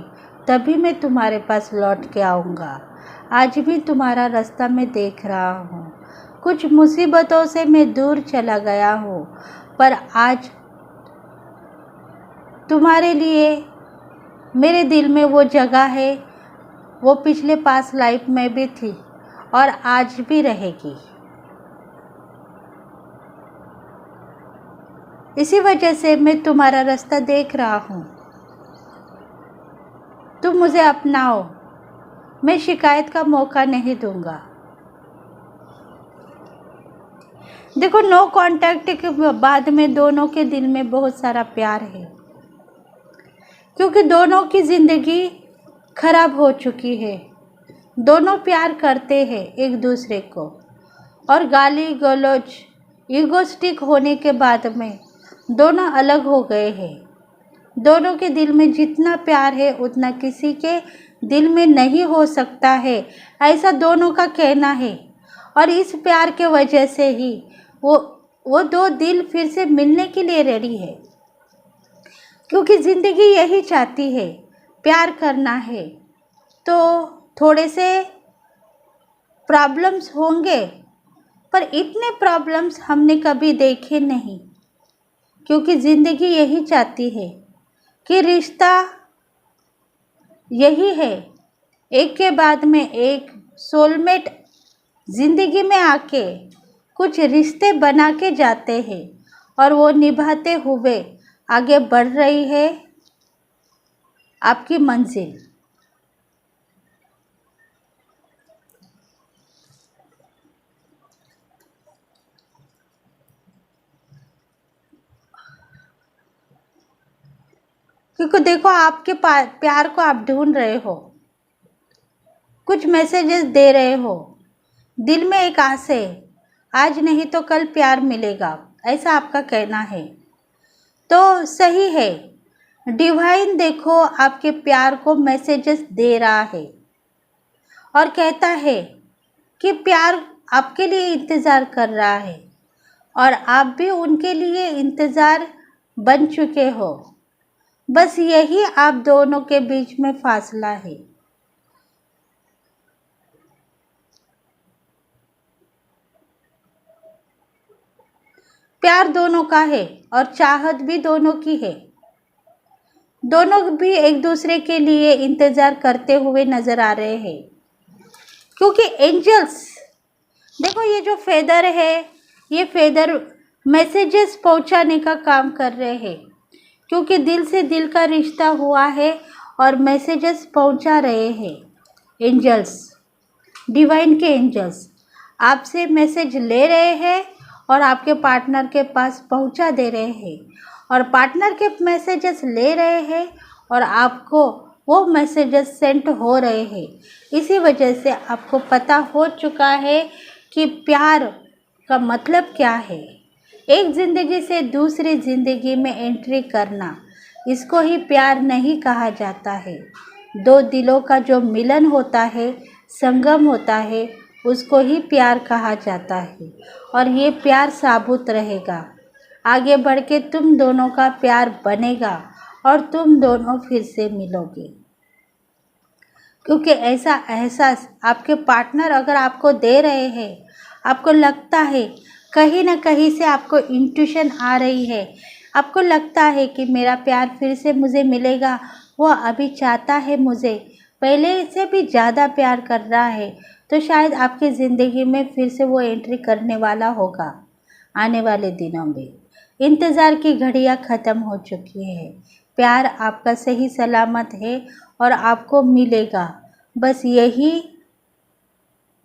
तभी मैं तुम्हारे पास लौट के आऊँगा। आज भी तुम्हारा रास्ता मैं देख रहा हूँ। कुछ मुसीबतों से मैं दूर चला गया हूँ, पर आज तुम्हारे लिए मेरे दिल में वो जगह है, वो पिछले पास्ट लाइफ में भी थी और आज भी रहेगी। इसी वजह से मैं तुम्हारा रास्ता देख रहा हूँ। तुम मुझे अपनाओ, मैं शिकायत का मौका नहीं दूंगा। देखो, नो कांटेक्ट के बाद में दोनों के दिल में बहुत सारा प्यार है, क्योंकि दोनों की ज़िंदगी खराब हो चुकी है। दोनों प्यार करते हैं एक दूसरे को और गाली गलौज, ईगोस्टिक होने के बाद में दोनों अलग हो गए हैं। दोनों के दिल में जितना प्यार है उतना किसी के दिल में नहीं हो सकता है, ऐसा दोनों का कहना है। और इस प्यार के वजह से ही वो दो दिल फिर से मिलने के लिए रेडी है, क्योंकि ज़िंदगी यही चाहती है, प्यार करना है। तो थोड़े से प्रॉब्लम्स होंगे, पर इतने प्रॉब्लम्स हमने कभी देखे नहीं, क्योंकि ज़िंदगी यही चाहती है कि रिश्ता यही है, एक के बाद में एक सोलमेट ज़िंदगी में आके कुछ रिश्ते बना के जाते हैं और वो निभाते हुए आगे बढ़ रही है आपकी मंजिल। क्योंकि देखो, आपके प्यार को आप ढूंढ रहे हो, कुछ मैसेजेस दे रहे हो, दिल में एक आस है, आज नहीं तो कल प्यार मिलेगा, ऐसा आपका कहना है। तो सही है, डिवाइन देखो आपके प्यार को मैसेजेस दे रहा है और कहता है कि प्यार आपके लिए इंतज़ार कर रहा है और आप भी उनके लिए इंतज़ार बन चुके हो। बस यही आप दोनों के बीच में फासला है। प्यार दोनों का है और चाहत भी दोनों की है। दोनों भी एक दूसरे के लिए इंतज़ार करते हुए नज़र आ रहे हैं, क्योंकि एंजल्स देखो, ये जो फेदर है, ये फेदर मैसेजेस पहुंचाने का काम कर रहे हैं, क्योंकि दिल से दिल का रिश्ता हुआ है और मैसेजेस पहुंचा रहे हैं। एंजल्स, डिवाइन के एंजल्स आपसे मैसेज ले रहे हैं और आपके पार्टनर के पास पहुंचा दे रहे हैं, और पार्टनर के मैसेजेस ले रहे हैं और आपको वो मैसेजेस सेंड हो रहे हैं। इसी वजह से आपको पता हो चुका है कि प्यार का मतलब क्या है। एक ज़िंदगी से दूसरी ज़िंदगी में एंट्री करना, इसको ही प्यार नहीं कहा जाता है। दो दिलों का जो मिलन होता है, संगम होता है, उसको ही प्यार कहा जाता है और ये प्यार साबुत रहेगा। आगे बढ़ के तुम दोनों का प्यार बनेगा और तुम दोनों फिर से मिलोगे। क्योंकि ऐसा एहसास आपके पार्टनर अगर आपको दे रहे हैं, आपको लगता है कहीं ना कहीं से आपको इंट्यूशन आ रही है, आपको लगता है कि मेरा प्यार फिर से मुझे मिलेगा, वो अभी चाहता है मुझे, पहले से भी ज़्यादा प्यार कर रहा है, तो शायद आपकी ज़िंदगी में फिर से वो एंट्री करने वाला होगा आने वाले दिनों में। इंतज़ार की घड़ियाँ ख़त्म हो चुकी है, प्यार आपका सही सलामत है और आपको मिलेगा। बस यही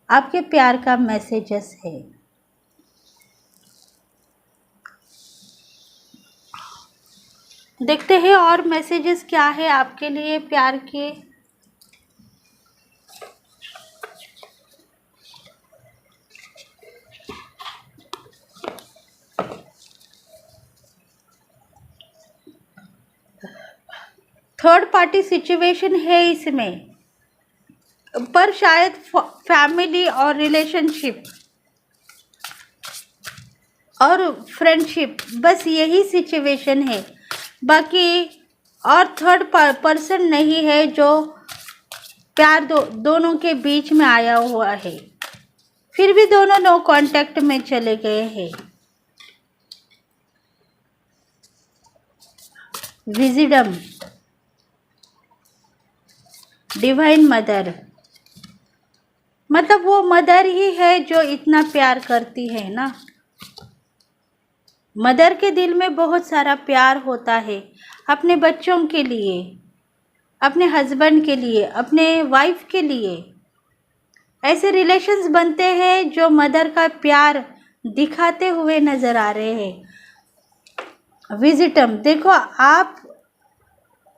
आपके प्यार का मैसेजेस है। देखते हैं और मैसेजेस क्या है आपके लिए प्यार के। थर्ड पार्टी सिचुएशन है इसमें, पर शायद फैमिली और रिलेशनशिप और फ्रेंडशिप, बस यही सिचुएशन है। बाकी और थर्ड पर्सन नहीं है जो प्यार दोनों के बीच में आया हुआ है, फिर भी दोनों नो कांटेक्ट में चले गए हैं। विजडम, डिवाइन मदर, मतलब वो मदर ही है जो इतना प्यार करती है ना। मदर के दिल में बहुत सारा प्यार होता है अपने बच्चों के लिए, अपने हस्बैंड के लिए, अपने वाइफ के लिए। ऐसे रिलेशंस बनते हैं जो मदर का प्यार दिखाते हुए नज़र आ रहे हैं। विजिटम, देखो आप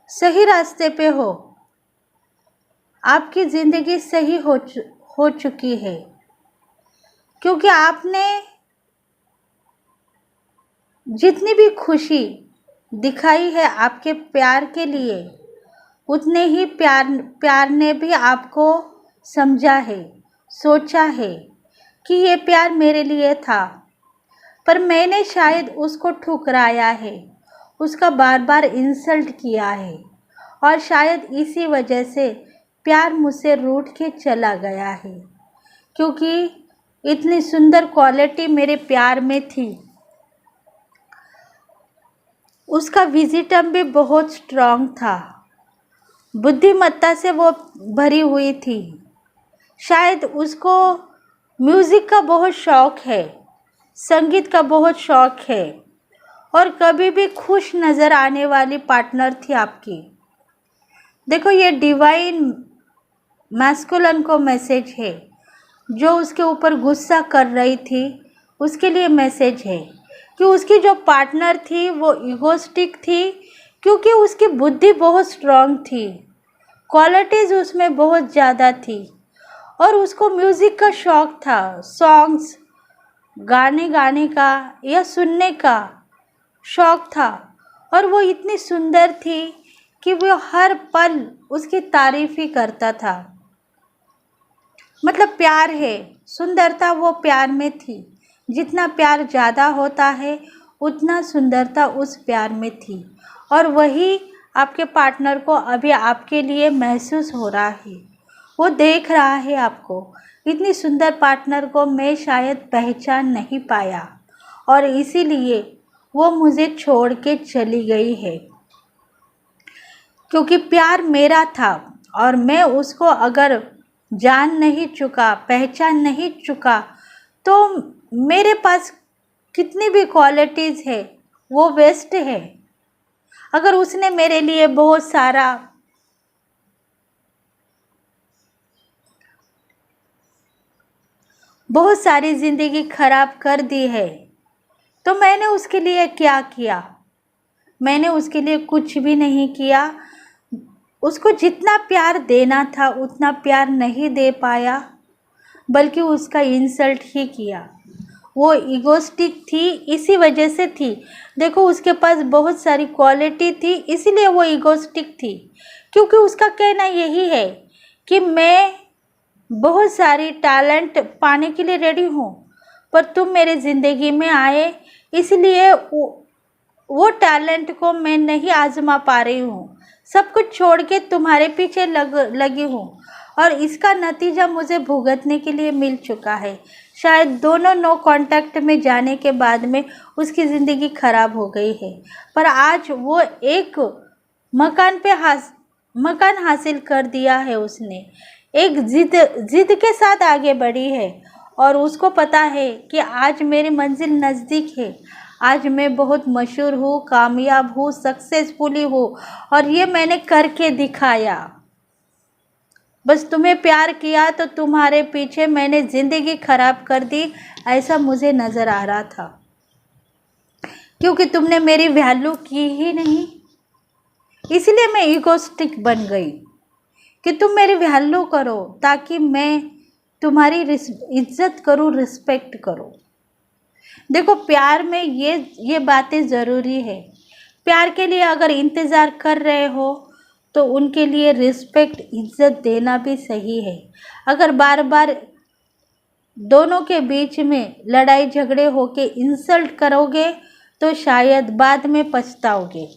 सही रास्ते पे हो, आपकी ज़िंदगी सही हो चुकी है, क्योंकि आपने जितनी भी खुशी दिखाई है आपके प्यार के लिए, उतने ही प्यार ने भी आपको समझा है, सोचा है कि ये प्यार मेरे लिए था, पर मैंने शायद उसको ठुकराया है, उसका बार बार इंसल्ट किया है, और शायद इसी वजह से प्यार मुझसे रूठ के चला गया है, क्योंकि इतनी सुंदर क्वालिटी मेरे प्यार में थी। उसका विजिटम भी बहुत स्ट्रांग था, बुद्धिमत्ता से वो भरी हुई थी। शायद उसको म्यूज़िक का बहुत शौक़ है, संगीत का बहुत शौक़ है, और कभी भी खुश नज़र आने वाली पार्टनर थी आपकी। देखो ये डिवाइन मैस्कुलिन को मैसेज है, जो उसके ऊपर गुस्सा कर रही थी उसके लिए मैसेज है कि उसकी जो पार्टनर थी वो इगोस्टिक थी, क्योंकि उसकी बुद्धि बहुत स्ट्रांग थी, क्वालिटीज़ उसमें बहुत ज़्यादा थी, और उसको म्यूज़िक का शौक़ था, सॉन्ग्स गाने का या सुनने का शौक़ था, और वो इतनी सुंदर थी कि वो हर पल उसकी तारीफ़ ही करता था। मतलब प्यार है, सुंदरता वो प्यार में थी, जितना प्यार ज़्यादा होता है उतना सुंदरता उस प्यार में थी, और वही आपके पार्टनर को अभी आपके लिए महसूस हो रहा है। वो देख रहा है आपको, इतनी सुंदर पार्टनर को मैं शायद पहचान नहीं पाया, और इसीलिए वो मुझे छोड़ के चली गई है, क्योंकि प्यार मेरा था और मैं उसको अगर जान नहीं चुका, पहचान नहीं चुका, तो मेरे पास कितनी भी क्वालिटीज़ है वो वेस्ट है। अगर उसने मेरे लिए बहुत सारी ज़िंदगी ख़राब कर दी है, तो मैंने उसके लिए क्या किया? मैंने उसके लिए कुछ भी नहीं किया। उसको जितना प्यार देना था उतना प्यार नहीं दे पाया, बल्कि उसका इंसल्ट ही किया। वो इगोस्टिक थी, इसी वजह से थी। देखो उसके पास बहुत सारी क्वालिटी थी, इसीलिए वो इगोस्टिक थी, क्योंकि उसका कहना यही है कि मैं बहुत सारी टैलेंट पाने के लिए रेडी हूँ, पर तुम मेरे ज़िंदगी में आए, इसलिए वो टैलेंट को मैं नहीं आजमा पा रही हूँ। सब कुछ छोड़ के तुम्हारे पीछे लगी हूँ और इसका नतीजा मुझे भुगतने के लिए मिल चुका है। शायद दोनों नो कांटेक्ट में जाने के बाद में उसकी ज़िंदगी खराब हो गई है, पर आज वो एक मकान हासिल कर दिया है। उसने एक जिद के साथ आगे बढ़ी है और उसको पता है कि आज मेरी मंजिल नज़दीक है। आज मैं बहुत मशहूर हूँ, कामयाब हूँ, सक्सेसफुली हूँ और ये मैंने करके दिखाया। बस तुम्हें प्यार किया तो तुम्हारे पीछे मैंने ज़िंदगी खराब कर दी, ऐसा मुझे नज़र आ रहा था, क्योंकि तुमने मेरी वैल्यू की ही नहीं। इसलिए मैं ईगोस्टिक बन गई कि तुम मेरी वैल्यू करो ताकि मैं तुम्हारी इज्जत करूँ, रिस्पेक्ट करूँ। देखो, प्यार में ये बातें ज़रूरी है। प्यार के लिए अगर इंतज़ार कर रहे हो तो उनके लिए रिस्पेक्ट, इज्जत देना भी सही है। अगर बार बार दोनों के बीच में लड़ाई झगड़े होके इंसल्ट करोगे तो शायद बाद में पछताओगे।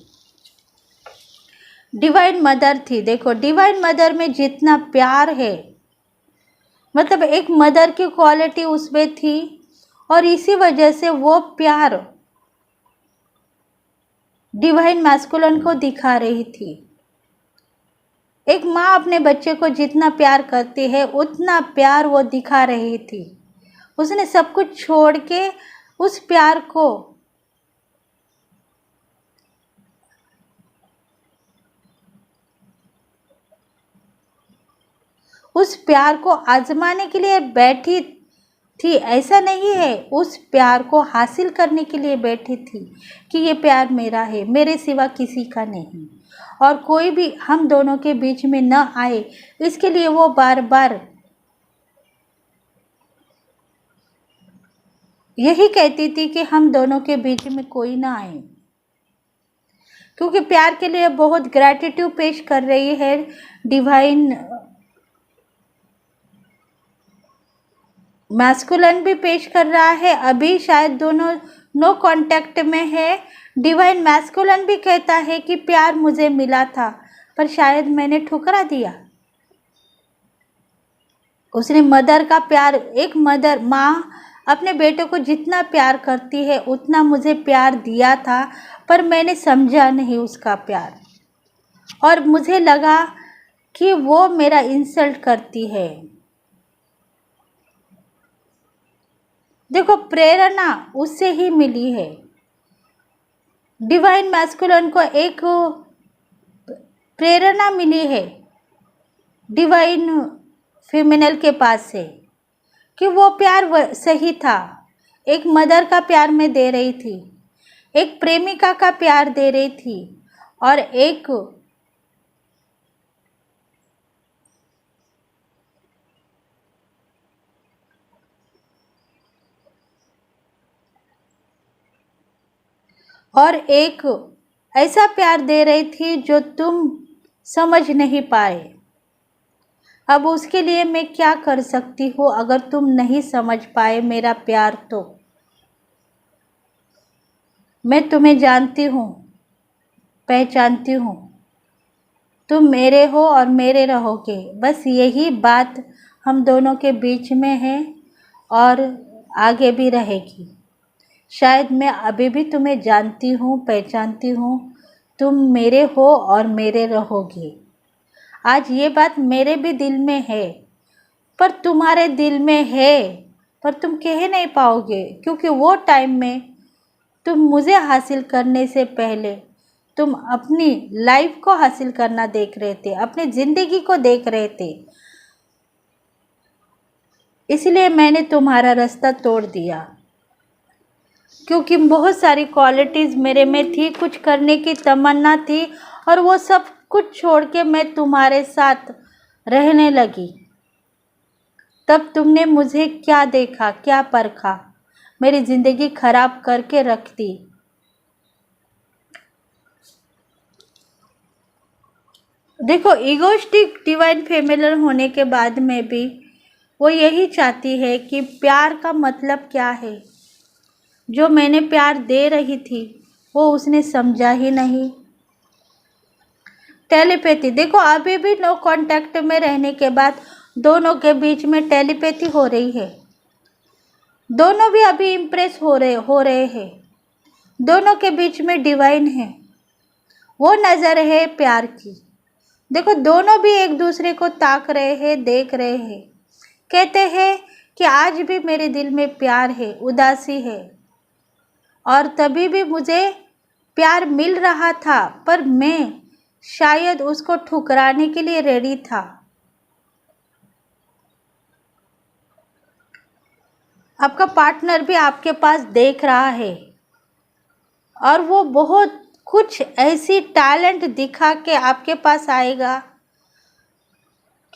डिवाइन मदर थी। देखो, डिवाइन मदर में जितना प्यार है, मतलब एक मदर की क्वालिटी उसमें थी और इसी वजह से वो प्यार डिवाइन मैस्कुलिन को दिखा रही थी। एक माँ अपने बच्चे को जितना प्यार करती है उतना प्यार वो दिखा रही थी। उसने सब कुछ छोड़ के उस प्यार को आजमाने के लिए बैठी थी। ऐसा नहीं है, उस प्यार को हासिल करने के लिए बैठी थी कि ये प्यार मेरा है, मेरे सिवा किसी का नहीं और कोई भी हम दोनों के बीच में न आए। इसके लिए वो बार बार यही कहती थी कि हम दोनों के बीच में कोई ना आए, क्योंकि प्यार के लिए बहुत ग्रैटिट्यूड पेश कर रही है डिवाइन मैस्कुलिन भी पेश कर रहा है। अभी शायद दोनों नो कांटेक्ट में है। डिवाइन मैस्कुलिन भी कहता है कि प्यार मुझे मिला था पर शायद मैंने ठुकरा दिया। उसने मदर का प्यार, एक माँ अपने बेटे को जितना प्यार करती है उतना मुझे प्यार दिया था, पर मैंने समझा नहीं उसका प्यार और मुझे लगा कि वो मेरा इंसल्ट करती है। देखो, प्रेरणा उससे ही मिली है। डिवाइन मैस्कुलिन को एक प्रेरणा मिली है डिवाइन फीमेल के पास से कि वो प्यार सही था। एक मदर का प्यार मैं दे रही थी, एक प्रेमिका का प्यार दे रही थी और एक ऐसा प्यार दे रही थी जो तुम समझ नहीं पाए। अब उसके लिए मैं क्या कर सकती हूँ अगर तुम नहीं समझ पाए मेरा प्यार? तो मैं तुम्हें जानती हूँ, पहचानती हूँ। तुम मेरे हो और मेरे रहोगे। बस यही बात हम दोनों के बीच में है और आगे भी रहेगी। शायद मैं अभी भी तुम्हें जानती हूँ, पहचानती हूँ। तुम मेरे हो और मेरे रहोगे। आज ये बात मेरे भी दिल में है, पर तुम्हारे दिल में है, पर तुम कह नहीं पाओगे, क्योंकि वो टाइम में तुम मुझे हासिल करने से पहले तुम अपनी लाइफ को हासिल करना देख रहे थे, अपनी ज़िंदगी को देख रहे थे। इसलिए मैंने तुम्हारा रास्ता तोड़ दिया, क्योंकि बहुत सारी क्वालिटीज़ मेरे में थी, कुछ करने की तमन्ना थी और वो सब कुछ छोड़ के मैं तुम्हारे साथ रहने लगी। तब तुमने मुझे क्या देखा, क्या परखा, मेरी ज़िंदगी खराब करके रख दी। देखो, ईगोइस्टिक डिवाइन फेमिलियर होने के बाद में भी वो यही चाहती है कि प्यार का मतलब क्या है। जो मैंने प्यार दे रही थी वो उसने समझा ही नहीं। टेलीपैथी, देखो अभी भी नो कांटेक्ट में रहने के बाद दोनों के बीच में टेलीपैथी हो रही है। दोनों भी अभी इम्प्रेस हो रहे हैं। दोनों के बीच में डिवाइन है। वो नज़र है प्यार की। देखो दोनों भी एक दूसरे को ताक रहे हैं, देख रहे हैं। कहते हैं कि आज भी मेरे दिल में प्यार है, उदासी है, और तभी भी मुझे प्यार मिल रहा था, पर मैं शायद उसको ठुकराने के लिए रेडी था। आपका पार्टनर भी आपके पास देख रहा है और वो बहुत कुछ ऐसी टैलेंट दिखा के आपके पास आएगा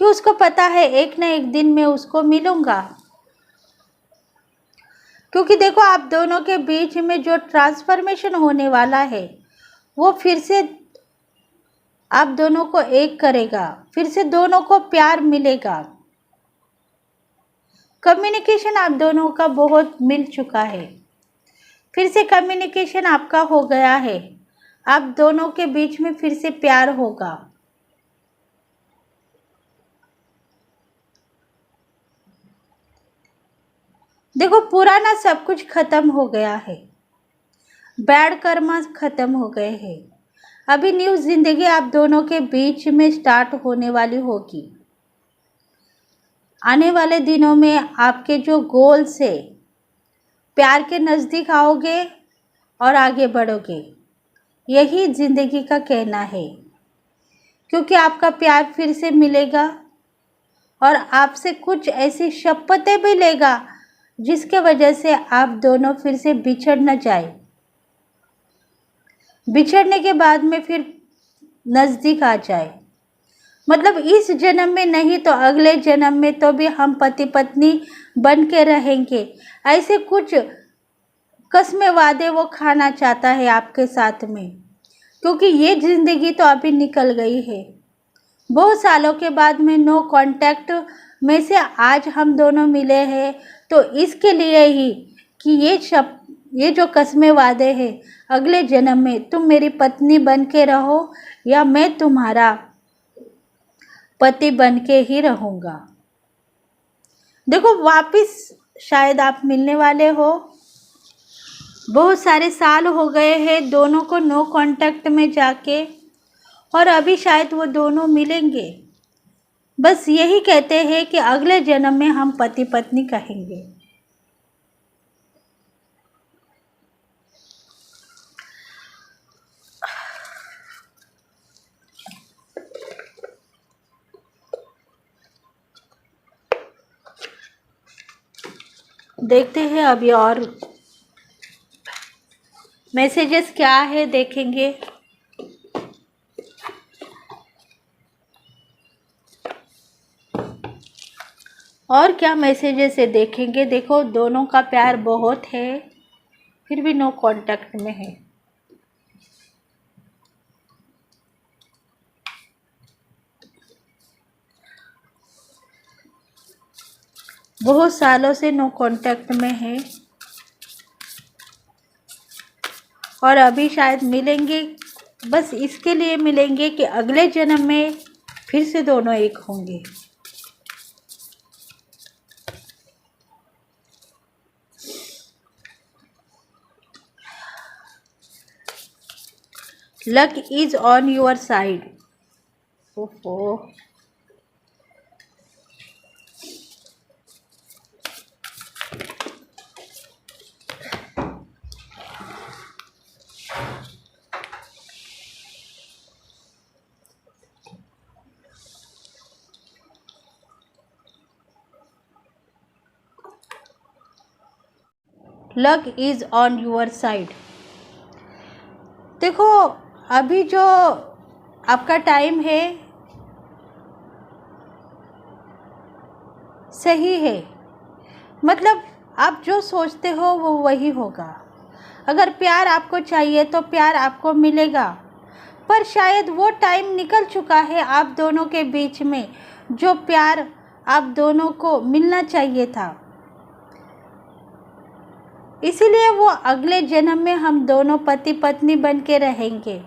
कि उसको पता है एक ना एक दिन मैं उसको मिलूँगा। क्योंकि देखो आप दोनों के बीच में जो ट्रांसफॉर्मेशन होने वाला है वो फिर से आप दोनों को एक करेगा, फिर से दोनों को प्यार मिलेगा। कम्युनिकेशन आप दोनों का बहुत मिल चुका है, फिर से कम्युनिकेशन आपका हो गया है। आप दोनों के बीच में फिर से प्यार होगा। देखो पुराना सब कुछ खत्म हो गया है, बैड कर्मा खत्म हो गए हैं। अभी न्यू जिंदगी आप दोनों के बीच में स्टार्ट होने वाली होगी। आने वाले दिनों में आपके जो गोल्स है, प्यार के नज़दीक आओगे और आगे बढ़ोगे, यही ज़िंदगी का कहना है। क्योंकि आपका प्यार फिर से मिलेगा और आपसे कुछ ऐसी शपथें भी लेगा जिसके वजह से आप दोनों फिर से बिछड़ न जाए। बिछड़ने के बाद में फिर नज़दीक आ जाए। मतलब इस जन्म में नहीं तो अगले जन्म में तो भी हम पति पत्नी बन के रहेंगे, ऐसे कुछ कसमें वादे वो खाना चाहता है आपके साथ में। क्योंकि ये ज़िंदगी तो अभी निकल गई है। बहुत सालों के बाद में नो कांटेक्ट में से आज हम दोनों मिले हैं, तो इसके लिए ही कि ये जो कसमें वादे हैं, अगले जन्म में तुम मेरी पत्नी बन के रहो या मैं तुम्हारा पति बन के ही रहूँगा। देखो वापस शायद आप मिलने वाले हो। बहुत सारे साल हो गए हैं दोनों को नो कांटेक्ट में जाके, और अभी शायद वो दोनों मिलेंगे। बस यही कहते हैं कि अगले जन्म में हम पति पत्नी कहेंगे। देखते हैं अभी और मैसेजेस क्या है, देखेंगे। और क्या मैसेजेस है देखेंगे। देखो दोनों का प्यार बहुत है, फिर भी नो कांटेक्ट में है। बहुत सालों से नो कांटेक्ट में है और अभी शायद मिलेंगे। बस इसके लिए मिलेंगे कि अगले जन्म में फिर से दोनों एक होंगे। Luck is on your side. ओहो, luck is on your side. देखो अभी जो आपका टाइम है सही है। मतलब आप जो सोचते हो वो वही होगा। अगर प्यार आपको चाहिए तो प्यार आपको मिलेगा, पर शायद वो टाइम निकल चुका है आप दोनों के बीच में जो प्यार आप दोनों को मिलना चाहिए था। इसीलिए वो अगले जन्म में हम दोनों पति पत्नी बन के रहेंगे।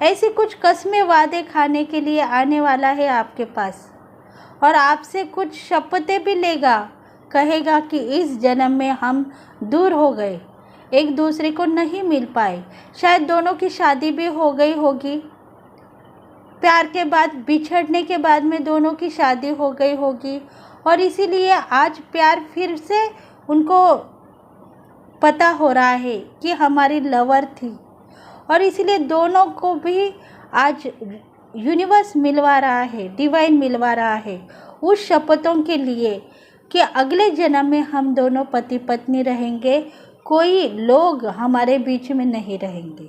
ऐसी कुछ कस्में वादे खाने के लिए आने वाला है आपके पास, और आपसे कुछ शपथें भी लेगा। कहेगा कि इस जन्म में हम दूर हो गए, एक दूसरे को नहीं मिल पाए, शायद दोनों की शादी भी हो गई होगी, प्यार के बाद बिछड़ने के बाद में दोनों की शादी हो गई होगी, और इसीलिए आज प्यार फिर से उनको पता हो रहा है कि हमारी लवर थी, और इसीलिए दोनों को भी आज यूनिवर्स मिलवा रहा है, डिवाइन मिलवा रहा है उस शपथों के लिए कि अगले जन्म में हम दोनों पति पत्नी रहेंगे, कोई लोग हमारे बीच में नहीं रहेंगे।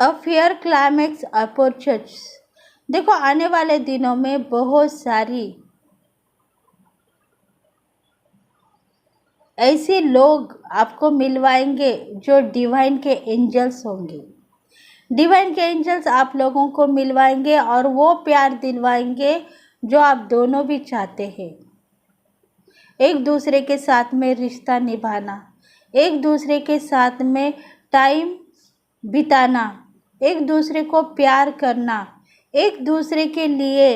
A fair climax approaches. देखो, आने वाले दिनों में बहुत सारी ऐसे लोग आपको मिलवाएंगे जो डिवाइन के एंजल्स होंगे। डिवाइन के एंजल्स आप लोगों को मिलवाएंगे और वो प्यार दिलवाएंगे जो आप दोनों भी चाहते हैं। एक दूसरे के साथ में रिश्ता निभाना, एक दूसरे के साथ में टाइम बिताना, एक दूसरे को प्यार करना, एक दूसरे के लिए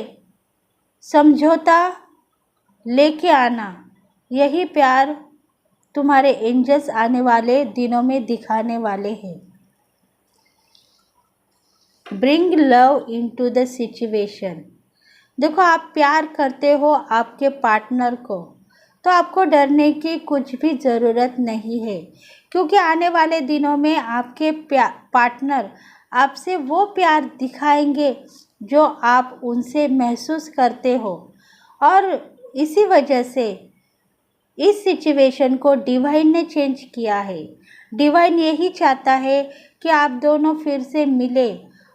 समझौता लेके आना, यही प्यार तुम्हारे एंजल्स आने वाले दिनों में दिखाने वाले हैं। Bring love into the situation. देखो, आप प्यार करते हो आपके पार्टनर को, तो आपको डरने की कुछ भी ज़रूरत नहीं है, क्योंकि आने वाले दिनों में आपके पार्टनर आपसे वो प्यार दिखाएंगे जो आप उनसे महसूस करते हो। और इसी वजह से इस सिचुएशन को डिवाइन ने चेंज किया है। डिवाइन यही चाहता है कि आप दोनों फिर से मिले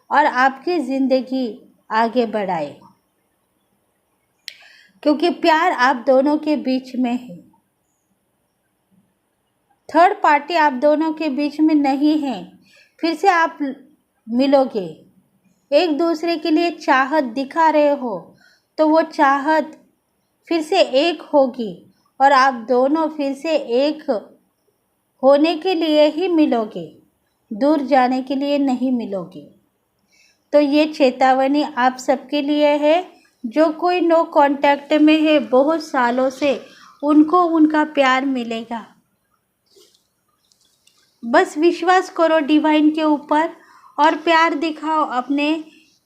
और आपकी ज़िंदगी आगे बढ़ाए, क्योंकि प्यार आप दोनों के बीच में है। थर्ड पार्टी आप दोनों के बीच में नहीं है। फिर से आप मिलोगे, एक दूसरे के लिए चाहत दिखा रहे हो, तो वो चाहत फिर से एक होगी और आप दोनों फिर से एक होने के लिए ही मिलोगे, दूर जाने के लिए नहीं मिलोगे। तो ये चेतावनी आप सबके लिए है। जो कोई नो कांटेक्ट में है बहुत सालों से, उनको उनका प्यार मिलेगा। बस विश्वास करो डिवाइन के ऊपर और प्यार दिखाओ अपने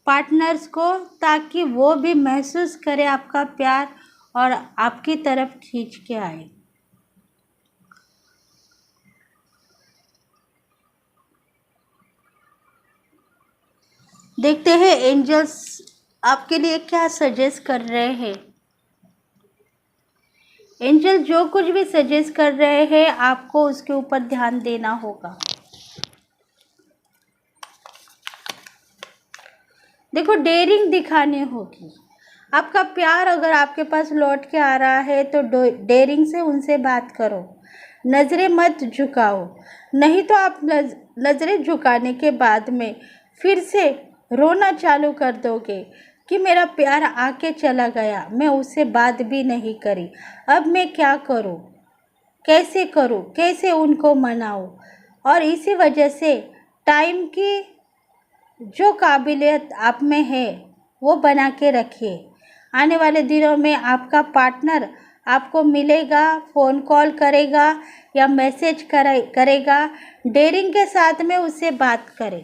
पार्टनर्स को, ताकि वो भी महसूस करे आपका प्यार और आपकी तरफ खींच के आए। देखते हैं एंजल्स आपके लिए क्या सजेस्ट कर रहे हैं। एंजल जो कुछ भी सजेस्ट कर रहे हैं, आपको उसके ऊपर ध्यान देना होगा। देखो, डेयरिंग दिखानी होगी। आपका प्यार अगर आपके पास लौट के आ रहा है तो डेयरिंग से उनसे बात करो, नज़रें मत झुकाओ। नहीं तो आप नज़रें झुकाने के बाद में फिर से रोना चालू कर दोगे कि मेरा प्यार आके चला गया, मैं उससे बात भी नहीं करी, अब मैं क्या करूं, कैसे करूं, कैसे उनको मनाऊं। और इसी वजह से टाइम की जो काबिलियत आप में है वो बना के रखिए। आने वाले दिनों में आपका पार्टनर आपको मिलेगा, फ़ोन कॉल करेगा या मैसेज करेगा। डेयरिंग के साथ में उससे बात करें,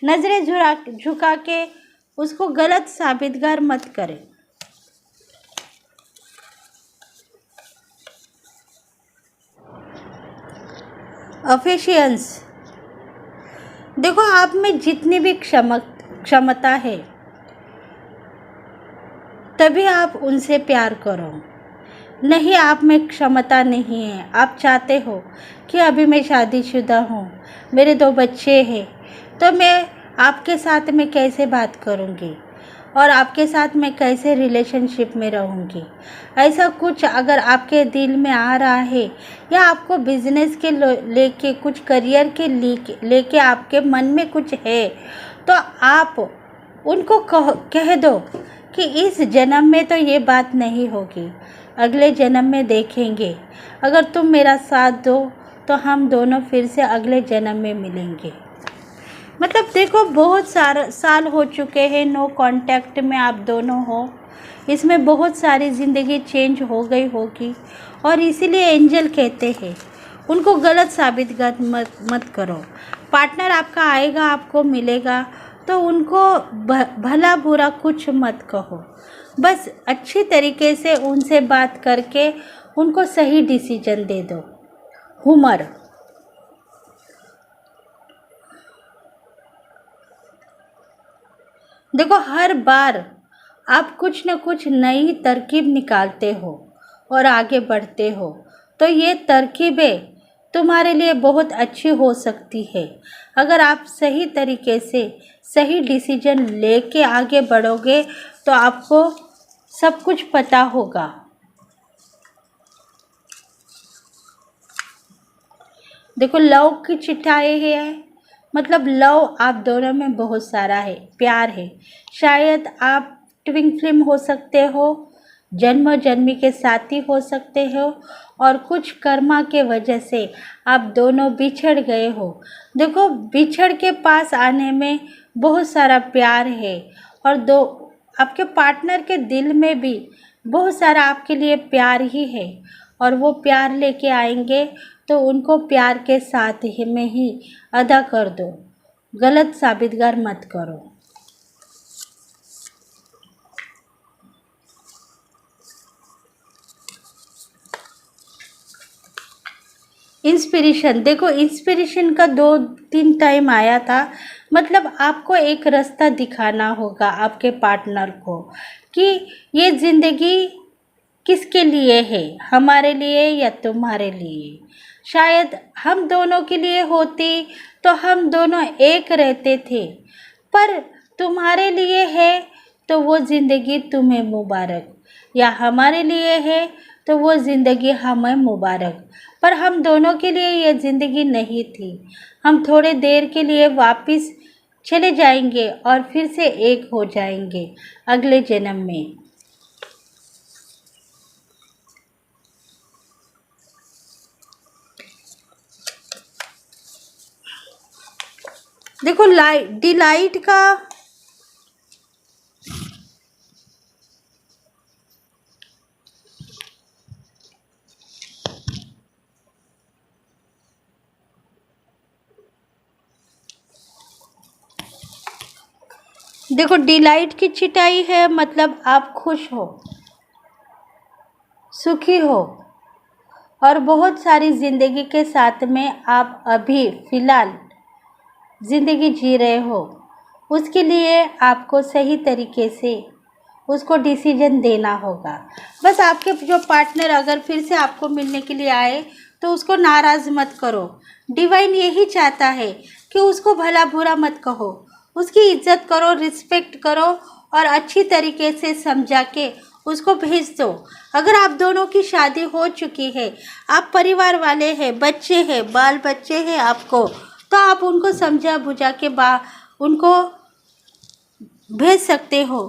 नज़रें झुका के उसको गलत साबितगार मत करें। एफिशिएंस। देखो, आप में जितनी भी क्षमता है तभी आप उनसे प्यार करो। नहीं, आप में क्षमता नहीं है, आप चाहते हो कि अभी मैं शादीशुदा हूँ, मेरे 2 बच्चे हैं, तो मैं आपके साथ में कैसे बात करूँगी और आपके साथ मैं कैसे रिलेशनशिप में रहूँगी। ऐसा कुछ अगर आपके दिल में आ रहा है, या आपको बिजनेस के लेके कुछ करियर के लेके आपके मन में कुछ है, तो आप उनको कह दो कि इस जन्म में तो ये बात नहीं होगी, अगले जन्म में देखेंगे। अगर तुम मेरा साथ दो तो हम दोनों फिर से अगले जन्म में मिलेंगे। मतलब देखो, बहुत सारा साल हो चुके हैं, नो कांटेक्ट में आप दोनों हो। इसमें बहुत सारी ज़िंदगी चेंज हो गई होगी और इसीलिए एंजल कहते हैं उनको गलत साबित मत करो। पार्टनर आपका आएगा, आपको मिलेगा, तो उनको भला बुरा कुछ मत कहो। बस अच्छी तरीके से उनसे बात करके उनको सही डिसीजन दे दो। हुमर, देखो, हर बार आप कुछ न कुछ नई तरकीब निकालते हो और आगे बढ़ते हो, तो ये तरकीबें तुम्हारे लिए बहुत अच्छी हो सकती है। अगर आप सही तरीके से सही डिसीजन लेके आगे बढ़ोगे तो आपको सब कुछ पता होगा। देखो, लव की चिट्ठाएँ है, मतलब लव आप दोनों में बहुत सारा है, प्यार है। शायद आप ट्विन फ्लेम हो सकते हो, जन्म जन्मी के साथी हो सकते हो, और कुछ कर्मा के वजह से आप दोनों बिछड़ गए हो। देखो, बिछड़ के पास आने में बहुत सारा प्यार है और दो आपके पार्टनर के दिल में भी बहुत सारा आपके लिए प्यार ही है, और वो प्यार लेके आएंगे तो उनको प्यार के साथ ही में ही अदा कर दो। गलत साबितगार मत करो। इंस्पिरेशन, देखो, इंस्पिरेशन का 2-3 टाइम आया था। मतलब आपको एक रास्ता दिखाना होगा आपके पार्टनर को कि ये ज़िंदगी किसके लिए है, हमारे लिए या तुम्हारे लिए। शायद हम दोनों के लिए होती तो हम दोनों एक रहते थे, पर तुम्हारे लिए है तो वो ज़िंदगी तुम्हें मुबारक, या हमारे लिए है तो वो ज़िंदगी हमें मुबारक। पर हम दोनों के लिए ये ज़िंदगी नहीं थी। हम थोड़े देर के लिए वापस चले जाएंगे और फिर से एक हो जाएंगे अगले जन्म में। देखो, डिलाइट का देखो, डिलाइट की चिटाई है, मतलब आप खुश हो, सुखी हो और बहुत सारी ज़िंदगी के साथ में आप अभी फ़िलहाल ज़िंदगी जी रहे हो। उसके लिए आपको सही तरीके से उसको डिसीजन देना होगा। बस आपके जो पार्टनर अगर फिर से आपको मिलने के लिए आए तो उसको नाराज़ मत करो। डिवाइन यही चाहता है कि उसको भला बुरा मत कहो, उसकी इज्जत करो, रिस्पेक्ट करो और अच्छी तरीके से समझा के उसको भेज दो। अगर आप दोनों की शादी हो चुकी है, आप परिवार वाले हैं, बच्चे हैं, बाल बच्चे हैं आपको, तो आप उनको समझा बुझा के उनको भेज सकते हो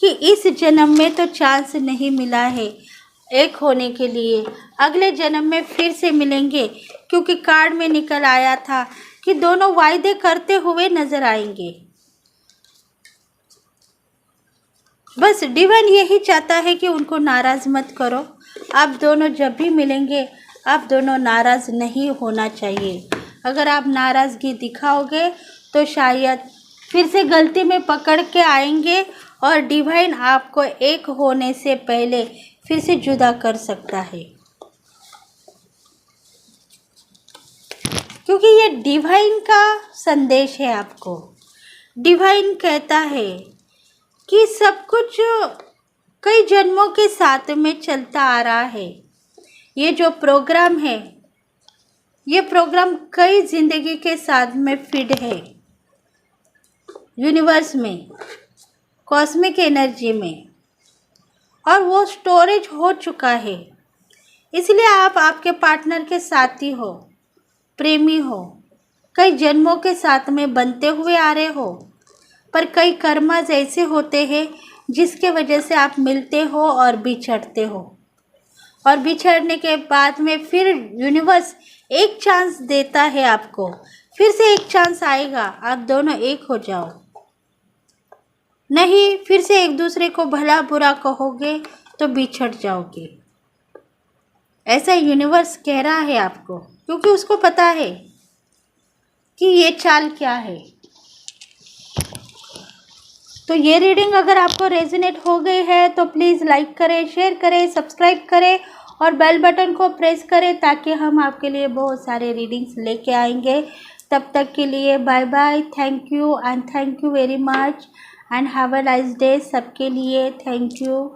कि इस जन्म में तो चांस नहीं मिला है एक होने के लिए, अगले जन्म में फिर से मिलेंगे, क्योंकि कार्ड में निकल आया था कि दोनों वायदे करते हुए नजर आएंगे। बस डिवाइन यही चाहता है कि उनको नाराज़ मत करो। आप दोनों जब भी मिलेंगे आप दोनों नाराज़ नहीं होना चाहिए। अगर आप नाराज़गी दिखाओगे तो शायद फिर से गलती में पकड़ के आएंगे और डिवाइन आपको एक होने से पहले फिर से जुदा कर सकता है, क्योंकि ये डिवाइन का संदेश है आपको। डिवाइन कहता है कि सब कुछ कई जन्मों के साथ में चलता आ रहा है। ये जो प्रोग्राम है, ये प्रोग्राम कई ज़िंदगी के साथ में फिट है, यूनिवर्स में, कॉस्मिक एनर्जी में, और वो स्टोरेज हो चुका है। इसलिए आप आपके पार्टनर के साथी हो, प्रेमी हो, कई जन्मों के साथ में बनते हुए आ रहे हो। पर कई कर्मास ऐसे होते हैं जिसके वजह से आप मिलते हो और बिछड़ते हो, और बिछड़ने के बाद में फिर यूनिवर्स एक चांस देता है आपको, फिर से एक चांस आएगा, आप दोनों एक हो जाओ। नहीं, फिर से एक दूसरे को भला बुरा कहोगे तो बिछड़ जाओगे। ऐसा यूनिवर्स कह रहा है आपको, क्योंकि उसको पता है कि ये चाल क्या है। तो ये रीडिंग अगर आपको रेजोनेट हो गई है तो प्लीज़ लाइक करें, शेयर करें, सब्सक्राइब करें और बेल बटन को प्रेस करें, ताकि हम आपके लिए बहुत सारे रीडिंग्स लेके आएंगे। तब तक के लिए bye bye, thank you and thank you very much and have a nice day सबके लिए। Thank you.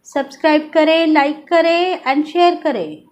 सब्सक्राइब करें, लाइक करें एंड शेयर करें।